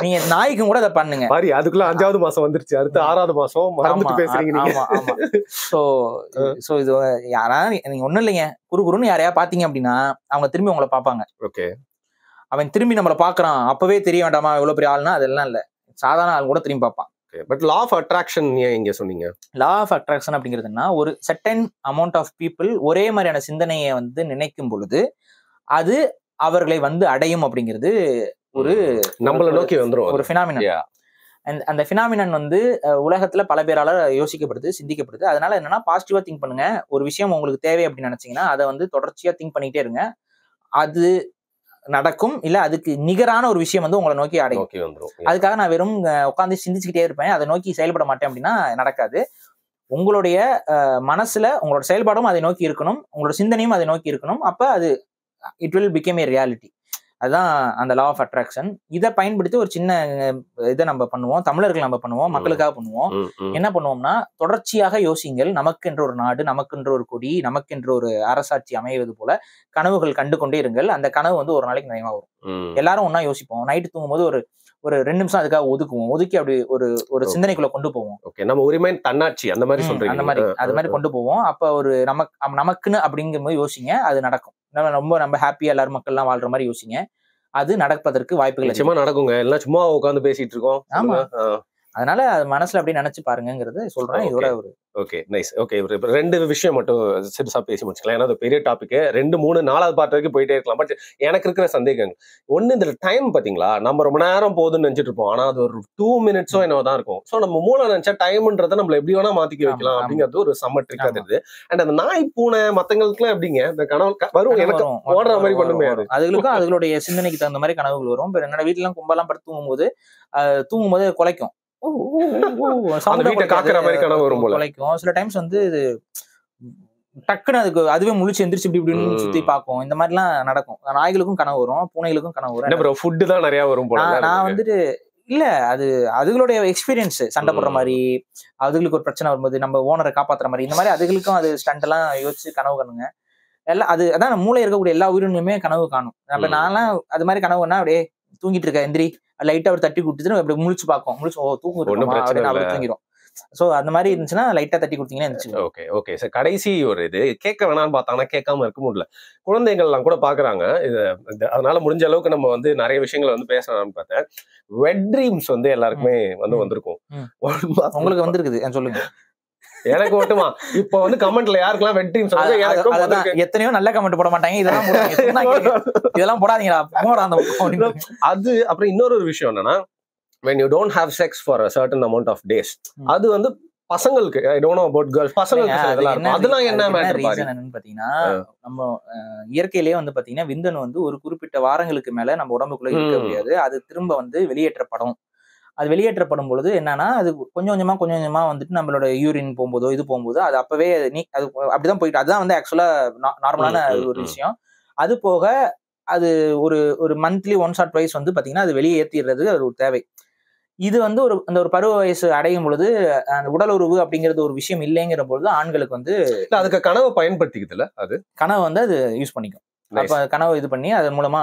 நீங்க நாய்க்கும் கூட அதை பண்ணுங்க. அதுக்குள்ள 5வது மாசம் வந்துருச்சு, அடுத்து 6வது மாசம் மறந்துட்டு பேசுறீங்க நீங்க. சோ இது யாராவது நீங்க ஒண்ணும் இல்லைங்க, குறுன்னு யாரையா பாத்தீங்க அப்படின்னா அவங்க திரும்பி உங்களை பாப்பாங்க. ஓகே, அவன் திரும்பி நம்மளை பாக்குறான், அப்பவே தெரிய வேண்டாமா எவ்வளவு பெரிய ஆள்னா, அதெல்லாம் இல்ல, சாதாரண ஆள் கூட திரும்பி பார்ப்பான். பட் லா ஆஃப் அட்ராக்ஷன் ஏன் இங்க சொன்னீங்க? லா ஆஃப் அட்ராக்ஷன் அப்படிங்கிறதுனா ஒரு செர்டைன் அமௌண்ட் ஆஃப் பீப்புள் ஒரே மாதிரியான சிந்தனையை வந்து நினைக்கும் பொழுது அது அவர்களை வந்து அடையும் அப்படிங்கிறது ஒரு நம்மள நோக்கி வந்துரும் ஒரு பினாமினன். அந்த பினாமினன் வந்து உலகத்துல பல பேரால யோசிக்கப்படுது, சிந்திக்கப்படுது. அதனால என்னன்னா பாசிட்டிவா திங்க் பண்ணுங்க. ஒரு விஷயம் உங்களுக்கு தேவை அப்படின்னு நினைச்சீங்கன்னா அதை வந்து தொடர்ச்சியா திங்க் பண்ணிட்டே இருங்க. அது நடக்கும். இல்ல அதுக்கு நிகரான ஒரு விஷயம் வந்து உங்களை நோக்கி அடையும். அதுக்காக நான் வெறும் உட்காந்து சிந்திச்சுக்கிட்டே இருப்பேன், அதை நோக்கி செயல்பட மாட்டேன் அப்படின்னா நடக்காது. உங்களுடைய மனசுல உங்களோட செயல்பாடும் அதை நோக்கி இருக்கணும், உங்களோட சிந்தனையும் அதை நோக்கி இருக்கணும். அப்ப அது it will become a reality. அதுதான் அந்த லா ஆஃப் அட்ராக்ஷன். இதை பயன்படுத்தி ஒரு சின்ன இதை நம்ம பண்ணுவோம், தமிழர்கள் நம்ம பண்ணுவோம், மக்களுக்காக பண்ணுவோம். என்ன பண்ணுவோம்னா, தொடர்ச்சியாக யோசிங்கள், நமக்கென்ற ஒரு நாடு, நமக்கென்ற ஒரு கொடி, நமக்கென்ற ஒரு அரசாட்சி அமைவது போல கனவுகள் கண்டு கொண்டே இருங்கள். அந்த கனவு வந்து ஒரு நாளைக்கு நினைவா வரும். எல்லாரும் ஒன்னா யோசிப்போம். நைட்டு தூங்கும்போது ஒரு 2 நிமிஷம் அதுக்காக ஒதுக்கி அப்படி ஒரு சிந்தனைக்குள்ள கொண்டு போவோம். நம்ம உரிமை தன்னாட்சி அந்த மாதிரி சொல்றீங்க. அந்த மாதிரி கொண்டு போவோம். அப்ப ஒரு நமக்குன்னு அப்படிங்கும்போது யோசிங்க, அது நடக்கும். நம்ம ஹாப்பியா எல்லாரும் மக்கள்லாம் வாழ்ற மாதிரி யோசிங்க, அது நடப்பதற்கு வாய்ப்புகள் நிச்சயமா நடக்குங்க. எல்லாம் சும்மா உட்காந்து பேசிட்டு இருக்கோம். ஆமா, அதனால அது மனசுல அப்படியே நினைச்சு பாருங்கிறத சொல்றேன். இதோட ஒரு ஓகே, நைஸ். ஓகே, 2 விஷயம் மட்டும் சிறுசா பேசி முடிச்சுக்கலாம். ஏன்னா அது பெரிய டாபிக். 2, 3, 4வது பார்ட் வரைக்கும் போயிட்டே இருக்கலாம். பட் எனக்கு இருக்கிற சந்தேகங்கள் ஒண்ணு, இந்த டைம் பாத்தீங்களா, நம்ம ரொம்ப நேரம் போகுதுன்னு நினைச்சிட்டு இருப்போம். ஆனா அது ஒரு 2 மினிட்ஸோ என்னதான் இருக்கும். சோ நம்ம மூளை நினைச்சா டைம்ன்றதை நம்மள எப்படி வேணா மாத்திக்க வைக்கலாம் அப்படிங்கிறது ஒரு செம்ம ட்ரிக்கா தெரியுது. அண்ட் அந்த நாய், பூனை, மத்தங்களுக்குலாம் எப்படிங்க இந்த கனவு வரும்? எனக்கு ஓடுற மாதிரி பண்ணுமே. அதுகளுக்கும் அதுகளுடைய சிந்தனைக்கு தகுந்த மாதிரி கனவுகள் வரும். என்னோட வீட்டுல எல்லாம் கும்பலாம் படுத்து தூங்கும்போது குலைக்கும். சில டைம்ஸ் வந்து டக்குன்னு அதுவே முழிச்சு எந்திரிச்சு இப்படி இப்படின்னு சுத்தி பார்க்கும். இந்த மாதிரி எல்லாம் நடக்கும். நாய்களுக்கும் கனவு வரும், பூனைகளுக்கும் கனவு வரும். ஃபுட் தான் நிறைய வரும். நான் வந்துட்டு இல்ல, அதுகளுடைய எக்ஸ்பீரியன்ஸ், சண்டை போடுற மாதிரி, அதுகளுக்கு ஒரு பிரச்சனை வரும்போது நம்ம ஓனரை காப்பாத்துற மாதிரி, இந்த மாதிரி அதுகளுக்கும் அது ஸ்டண்ட் எல்லாம் யோசிச்சு கனவு காணுங்க. எல்லாம் அதான் மூளை இருக்கக்கூடிய எல்லா உயிரினங்களுமே கனவு காணும். நான்லாம் அது மாதிரி கனவுன்னா அப்படியே தூங்கிட்டு இருக்க எந்திரி லைட்டா ஒரு தட்டி கொடுத்துட்டு அப்படி முழிச்சு பார்க்கும். தூங்கிடும். சோ அந்த மாதிரி இருந்துச்சுன்னா லைட்டா தட்டி கொடுத்தீங்கன்னா. ஓகே. சார், கடைசி ஒரு இது கேட்க வேணாம்னு பார்த்தாங்கன்னா கேட்காம இருக்க முடியல. குழந்தைகள் எல்லாம் கூட பாக்குறாங்க இது. அதனால முடிஞ்ச அளவுக்கு நம்ம வந்து நிறைய விஷயங்களை வந்து பேசலாம்னு பார்த்தேன். வெட் ட்ரீம்ஸ் வந்து எல்லாருக்குமே வந்திருக்கும். உங்களுக்கு வந்திருக்குது, சொல்லுங்க. எனக்கு மட்டுமா? இப்ப வந்து கமெண்ட்ல யாருக்கெல்லாம் வெட் ட்ரீம்ஸ் எத்தனையோ நல்ல கமெண்ட் போட மாட்டாங்க. இதெல்லாம் போடாதீங்களா அது. அப்புறம் இன்னொரு விஷயம் என்னன்னா, when you don't have sex for a certain amount of days, அது வந்து பசங்களுக்கு, I don't know about girls, பசங்களுக்கு அதெல்லாம் என்ன மேட்டர் பாத்தீங்கன்னா, நம்ம இயற்கையிலேயே வந்து பாத்தீங்கன்னா விந்தணு வந்து ஒரு குறிப்பிட்ட வாரங்களுக்கு மேல நம்ம உடம்புக்குள்ள இருக்க முடியாது. அது திரும்ப வந்து வெளியேற்றப்படும். அது வெளியேற்றப்படும் பொழுது என்னன்னா அது கொஞ்சம் கொஞ்சமா வந்துட்டு நம்மளோட யூரின் போகும்போதோ இது போகும்போது அது அப்பவே அது அப்படிதான் போயிட்டு அதுதான் வந்து ஆக்சுவலா நார்மலான ஒரு விஷயம். அது போக அது ஒரு ஒரு மந்த்லி ஒன்ஸ் ஆர் ட்வைஸ் வந்து பாத்தீங்கன்னா அது வெளியே ஏற்றிடுறது அது ஒரு தேவை. இது வந்து அந்த ஒரு பருவ வயசு அடையும் பொழுது அந்த உடல் உறவு அப்படிங்கிறது ஒரு விஷயம் இல்லைங்கிற பொழுது ஆண்களுக்கு வந்து அதுக்கு கனவை பயன்படுத்திக்குதுல, அது கனவை வந்து அது யூஸ் பண்ணிக்கும். அப்ப கனவை இது பண்ணி அதன் மூலமா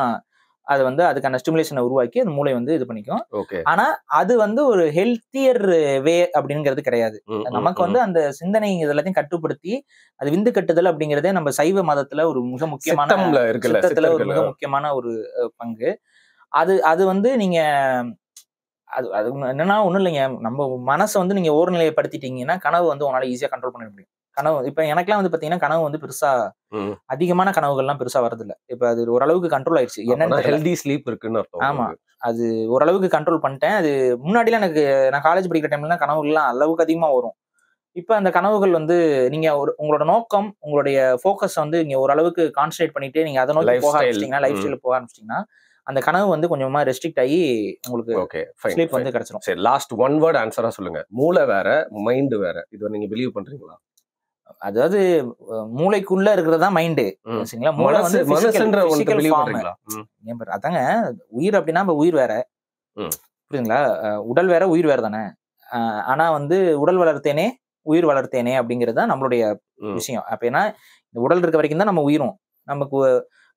அது வந்து அதுக்கான ஸ்டிமுலேஷனை உருவாக்கி அது மூளை வந்து இது பண்ணிக்கும். ஆனா அது வந்து ஒரு ஹெல்த்தியர் வே அப்படிங்கிறது கிடையாது. நமக்கு வந்து அந்த சிந்தனை எல்லாத்தையும் கட்டுப்படுத்தி அது விந்து கட்டுதல் அப்படிங்கிறதே நம்ம சைவ மதத்துல ஒரு மிக முக்கியமான சித்தத்துல ஒரு மிக முக்கியமான ஒரு பங்கு. அது வந்து நீங்க அது அது என்னன்னா ஒண்ணும் இல்லைங்க. நம்ம மனசை வந்து நீங்க ஓர்நிலைப்படுத்திட்டீங்கன்னா கனவு வந்து உங்களால ஈஸியா கண்ட்ரோல் பண்ண முடியும். கனவு இப்ப எனக்கெல்லாம் வந்து பாத்தீங்கன்னா கனவு வந்து பெருசா அதிகமான கனவுகள்லாம் பெருசா வரது இல்ல. இப்ப அது ஓரளவுக்கு கண்ட்ரோல் ஆயிடுச்சு. என்னன்னா ஹெல்தி ஸ்லீப் இருக்குன்னு அர்த்தம். ஆமா, அது ஓரளவுக்கு கண்ட்ரோல் பண்ணிட்டேன். அது முன்னாடிலாம் எனக்கு நான் காலேஜ் படிக்கிற டைம்ல கனவுகள்லாம் அளவுக்கு அதிகமா வரும். இப்ப அந்த கனவுகள் வந்து நீங்க உங்களோட நோக்கம் உங்களுடைய ஃபோக்கஸ் வந்து நீங்க ஓரளவுக்கு கான்சன்ட்ரேட் பண்ணிட்டு நீங்க அதை நோக்கி போக ஆரம்பிச்சிட்டீங்கன்னா லைஃப் ஸ்டைல போக ஆரம்பிச்சிட்டீங்கன்னா அந்த கனவு வந்து கொஞ்சமா ரெஸ்ட்ரிக்ட் ஆகி உங்களுக்கு ஸ்லீப் வந்து கிடைச்சிடும். சரி, லாஸ்ட் ஒன் வேர்ட் ஆன்சரா சொல்லுங்க. மூளை வேற, மைண்ட் வேற. இது நீங்க பிலீவ் பண்றீங்களா? அதாவது மூளைக்குள்ள இருக்கிறதா மைண்டு. சரிங்களா? மூளை வந்து பிசிக்கல் ஃபார்ம். அதாங்க உயிர் அப்படின்னா உயிர் வேற, புரியுதுங்களா? உடல் வேற உயிர் வேற தானே. ஆனா வந்து உடல் வளர்த்தேனே உயிர் வளர்த்தேனே அப்படிங்கிறது தான் நம்மளுடைய விஷயம். அப்ப ஏன்னா இந்த உடல் இருக்க வரைக்கும் தான் நம்ம உயிரும். நமக்கு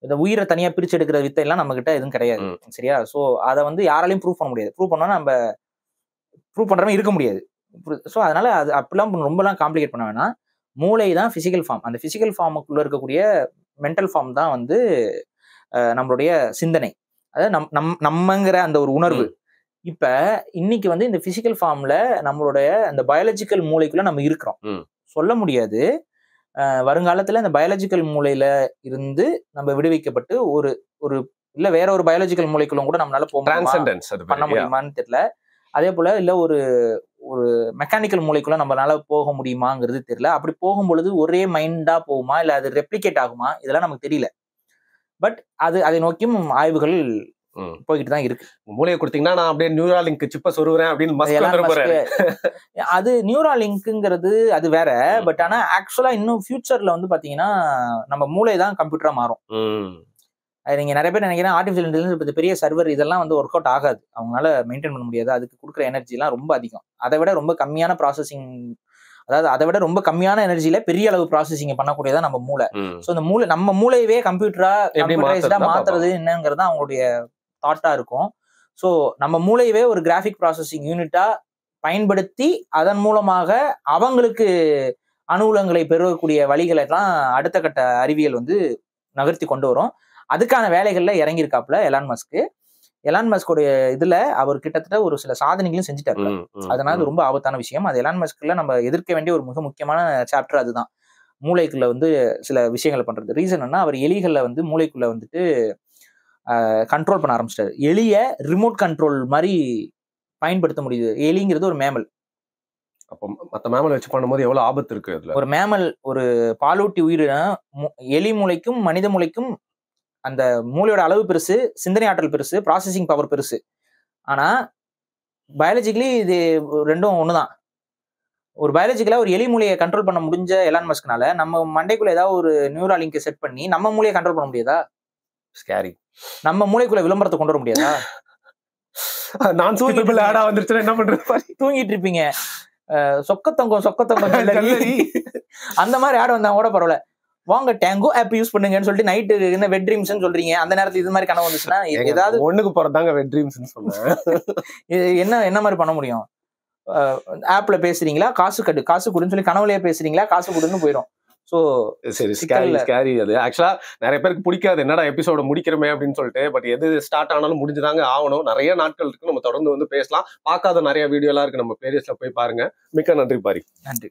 இந்த உயிரை தனியா பிரிச்சு எடுக்கிற வித்தை எல்லாம் நம்ம கிட்ட எதுவும் கிடையாது. சரியா? சோ அதை வந்து யாராலையும் ப்ரூவ் பண்ண முடியாது. ப்ரூவ் பண்ணா நம்ம ப்ரூவ் பண்றவங்க இருக்க முடியாது. ஸோ அதனால அது அப்படிலாம் ரொம்பலாம் காம்ப்ளிகேட் பண்ண வேணாம். மூளை தான் பிசிக்கல் ஃபார்ம். அந்த பிசிக்கல் ஃபார்முக்குள்ள இருக்கக்கூடிய மென்டல் ஃபார்ம் தான் வந்து நம்மளுடைய சிந்தனை. அதாவது நம்மங்கிற அந்த ஒரு உணர்வு. இப்ப இன்னைக்கு வந்து இந்த பிசிக்கல் ஃபார்ம்ல நம்மளுடைய அந்த பயாலஜிக்கல் மூளைக்குள்ள நம்ம இருக்கிறோம். சொல்ல முடியாது. வருங்காலத்துல இந்த பயாலஜிக்கல் மூளையில இருந்து நம்ம விடுவிக்கப்பட்டு ஒரு ஒரு இல்ல வேற ஒரு பயாலஜிக்கல் மூளைக்குள்ள கூட நம்மளால பண்ண முடியுமான்னு தெரியல. அதே போல இல்ல ஒரு ஒரு மெக்கானிக்கல் மூளைக்குள்ள நம்மளால போக முடியுமாங்கிறது தெரியல. அப்படி போகும்பொழுது ஒரே மைண்டா போகுமா இல்ல அது ரெப்ளிகேட் ஆகுமா இதெல்லாம் நமக்கு தெரியல. பட் அதை நோக்கியும் ஆய்வுகள் போய்கிட்டு தான் இருக்கு. மூளையை கொடுத்தீங்கன்னா நான் அப்படியே நியூராலிங்க் சிப்பை சொருகிறேன் அப்படின்னு. அது நியூராலிங்க்ங்கிறது அது வேற. பட் ஆனா ஆக்சுவலா இன்னும் ஃபியூச்சர்ல வந்து பாத்தீங்கன்னா நம்ம மூளை தான் கம்ப்யூட்டரா மாறும். நீங்க நிறைய பேர் நினைக்கிறேன் ஆர்டிஃபிஷியல் இன்டெலிஜென்ஸ் பெரிய சர்வர் இதெல்லாம் வந்து ஒர்க் அவுட் ஆகாது. அவங்களால மெயின்டைன் பண்ண முடியாது. அதுக்கு கொடுக்குற எனர்ஜி எல்லாம் ரொம்ப அதிகம். அதை விட ரொம்ப கம்மியான ப்ராசஸிங், அதாவது அதை விட ரொம்ப கம்மியான எனர்ஜியில பெரிய அளவு ப்ராசஸிங் பண்ணக்கூடியதா நம்ம மூளை. ஸோ இந்த மூளை நம்ம மூளையவே கம்ப்யூட்டரைஸ்டா மாத்துறது என்னங்கிறது அவங்களுடைய தாட்டா இருக்கும். ஸோ நம்ம மூளையவே ஒரு கிராஃபிக் ப்ராசஸிங் யூனிட்டா பயன்படுத்தி அதன் மூலமாக அவங்களுக்கு அனுகூலங்களை பெறக்கூடிய வழிகளை எல்லாம் அடுத்த கட்ட அறிவியல் வந்து நகர்த்தி கொண்டு வரும். அதுக்கான வேலைகள்ல இறங்கியிருக்காப்புல எலான் மஸ்கோடைய இதுல அவர் கிட்டத்தட்ட ஒரு சில சாதனைகளும் செஞ்சுட்டாரு. அதனால அது ரொம்ப ஆபத்தான விஷயம். அது எலான் மஸ்க்ல நம்ம எதிர்க்க வேண்டிய ஒரு மிக முக்கியமான சாப்டர் அதுதான். மூளைக்குள்ள வந்து சில விஷயங்களை பண்றது. ரீசன் என்ன, அவர் எலிகளை வந்து மூளைக்குள்ள வந்துட்டு கண்ட்ரோல் பண்ண ஆரம்பிச்சிட்டாரு. எலிய ரிமோட் கண்ட்ரோல் மாதிரி பயன்படுத்த முடியுது. எலிங்கிறது ஒரு மேமல். அப்போ மற்ற மேமல் வச்சு பண்ணும்போது எவ்வளவு ஆபத்து இருக்கு அதுல. ஒரு மேமல் ஒரு பாலூட்டி உயிரின எலி மூளைக்கும் மனித மூளைக்கும் அந்த மூளையோட அளவு பெருசு, சிந்தனை ஆற்றல் பெருசு, ப்ராசஸிங் பவர் பெருசு. ஆனா பயாலஜிக்கலி இது ரெண்டும் ஒண்ணுதான். ஒரு பயாலஜிக்கலா ஒரு எலி மூளையை கண்ட்ரோல் பண்ண முடிஞ்ச எலான் மஸ்க்னால நம்ம மண்டைக்குள்ள ஏதாவது ஒரு நியூராலிங்கை செட் பண்ணி நம்ம மூளையை கண்ட்ரோல் பண்ண முடியாதா? ஸ்கேரி. நம்ம மூளைக்குள்ள விளம்பரத்தை கொண்டு வர முடியாதா? நான் வந்துருச்சு என்ன பண்றது? தூங்கிட்டு இருப்பீங்க, சொக்கத்தங்கம் அந்த மாதிரி ஆட் வந்தா கூட பரவாயில்ல, வாங்க டேங்கோ ஆப் யூஸ் பண்ணுங்கன்னு சொல்லிட்டு நைட்டு என்ன வெட் ட்ரீம்ஸ் சொல்றீங்க. அந்த நேரத்துல இது மாதிரி கனவு வந்துச்சுன்னா ஏதாவது ஒண்ணுக்கு போறதாங்க வெட் ட்ரீம்ஸ் சொன்னேன். என்ன மாதிரி பண்ண முடியும்? ஆப்ல பேசுறீங்களா, காசு கொடுன்னு சொல்லி கனவுலயே பேசுறீங்களா, காசு கொடுன்னு போயிடும். ஸோ சரி, ஸ்கேரி. அது ஆக்சுவலா நிறைய பேருக்கு பிடிக்காது, என்னடா எபிசோட முடிக்கிறமே அப்படின்னு சொல்லிட்டு. பட் எது ஸ்டார்ட் ஆனாலும் முடிஞ்சுதாங்க ஆகணும். நிறைய நாட்கள் இருக்கு, நம்ம தொடர்ந்து வந்து பேசலாம். பார்க்காத நிறைய வீடியோலாம் இருக்கு, நம்ம பிளேலிஸ்ட்ல போய் பாருங்க. மிக்க நன்றி பாரி. நன்றி.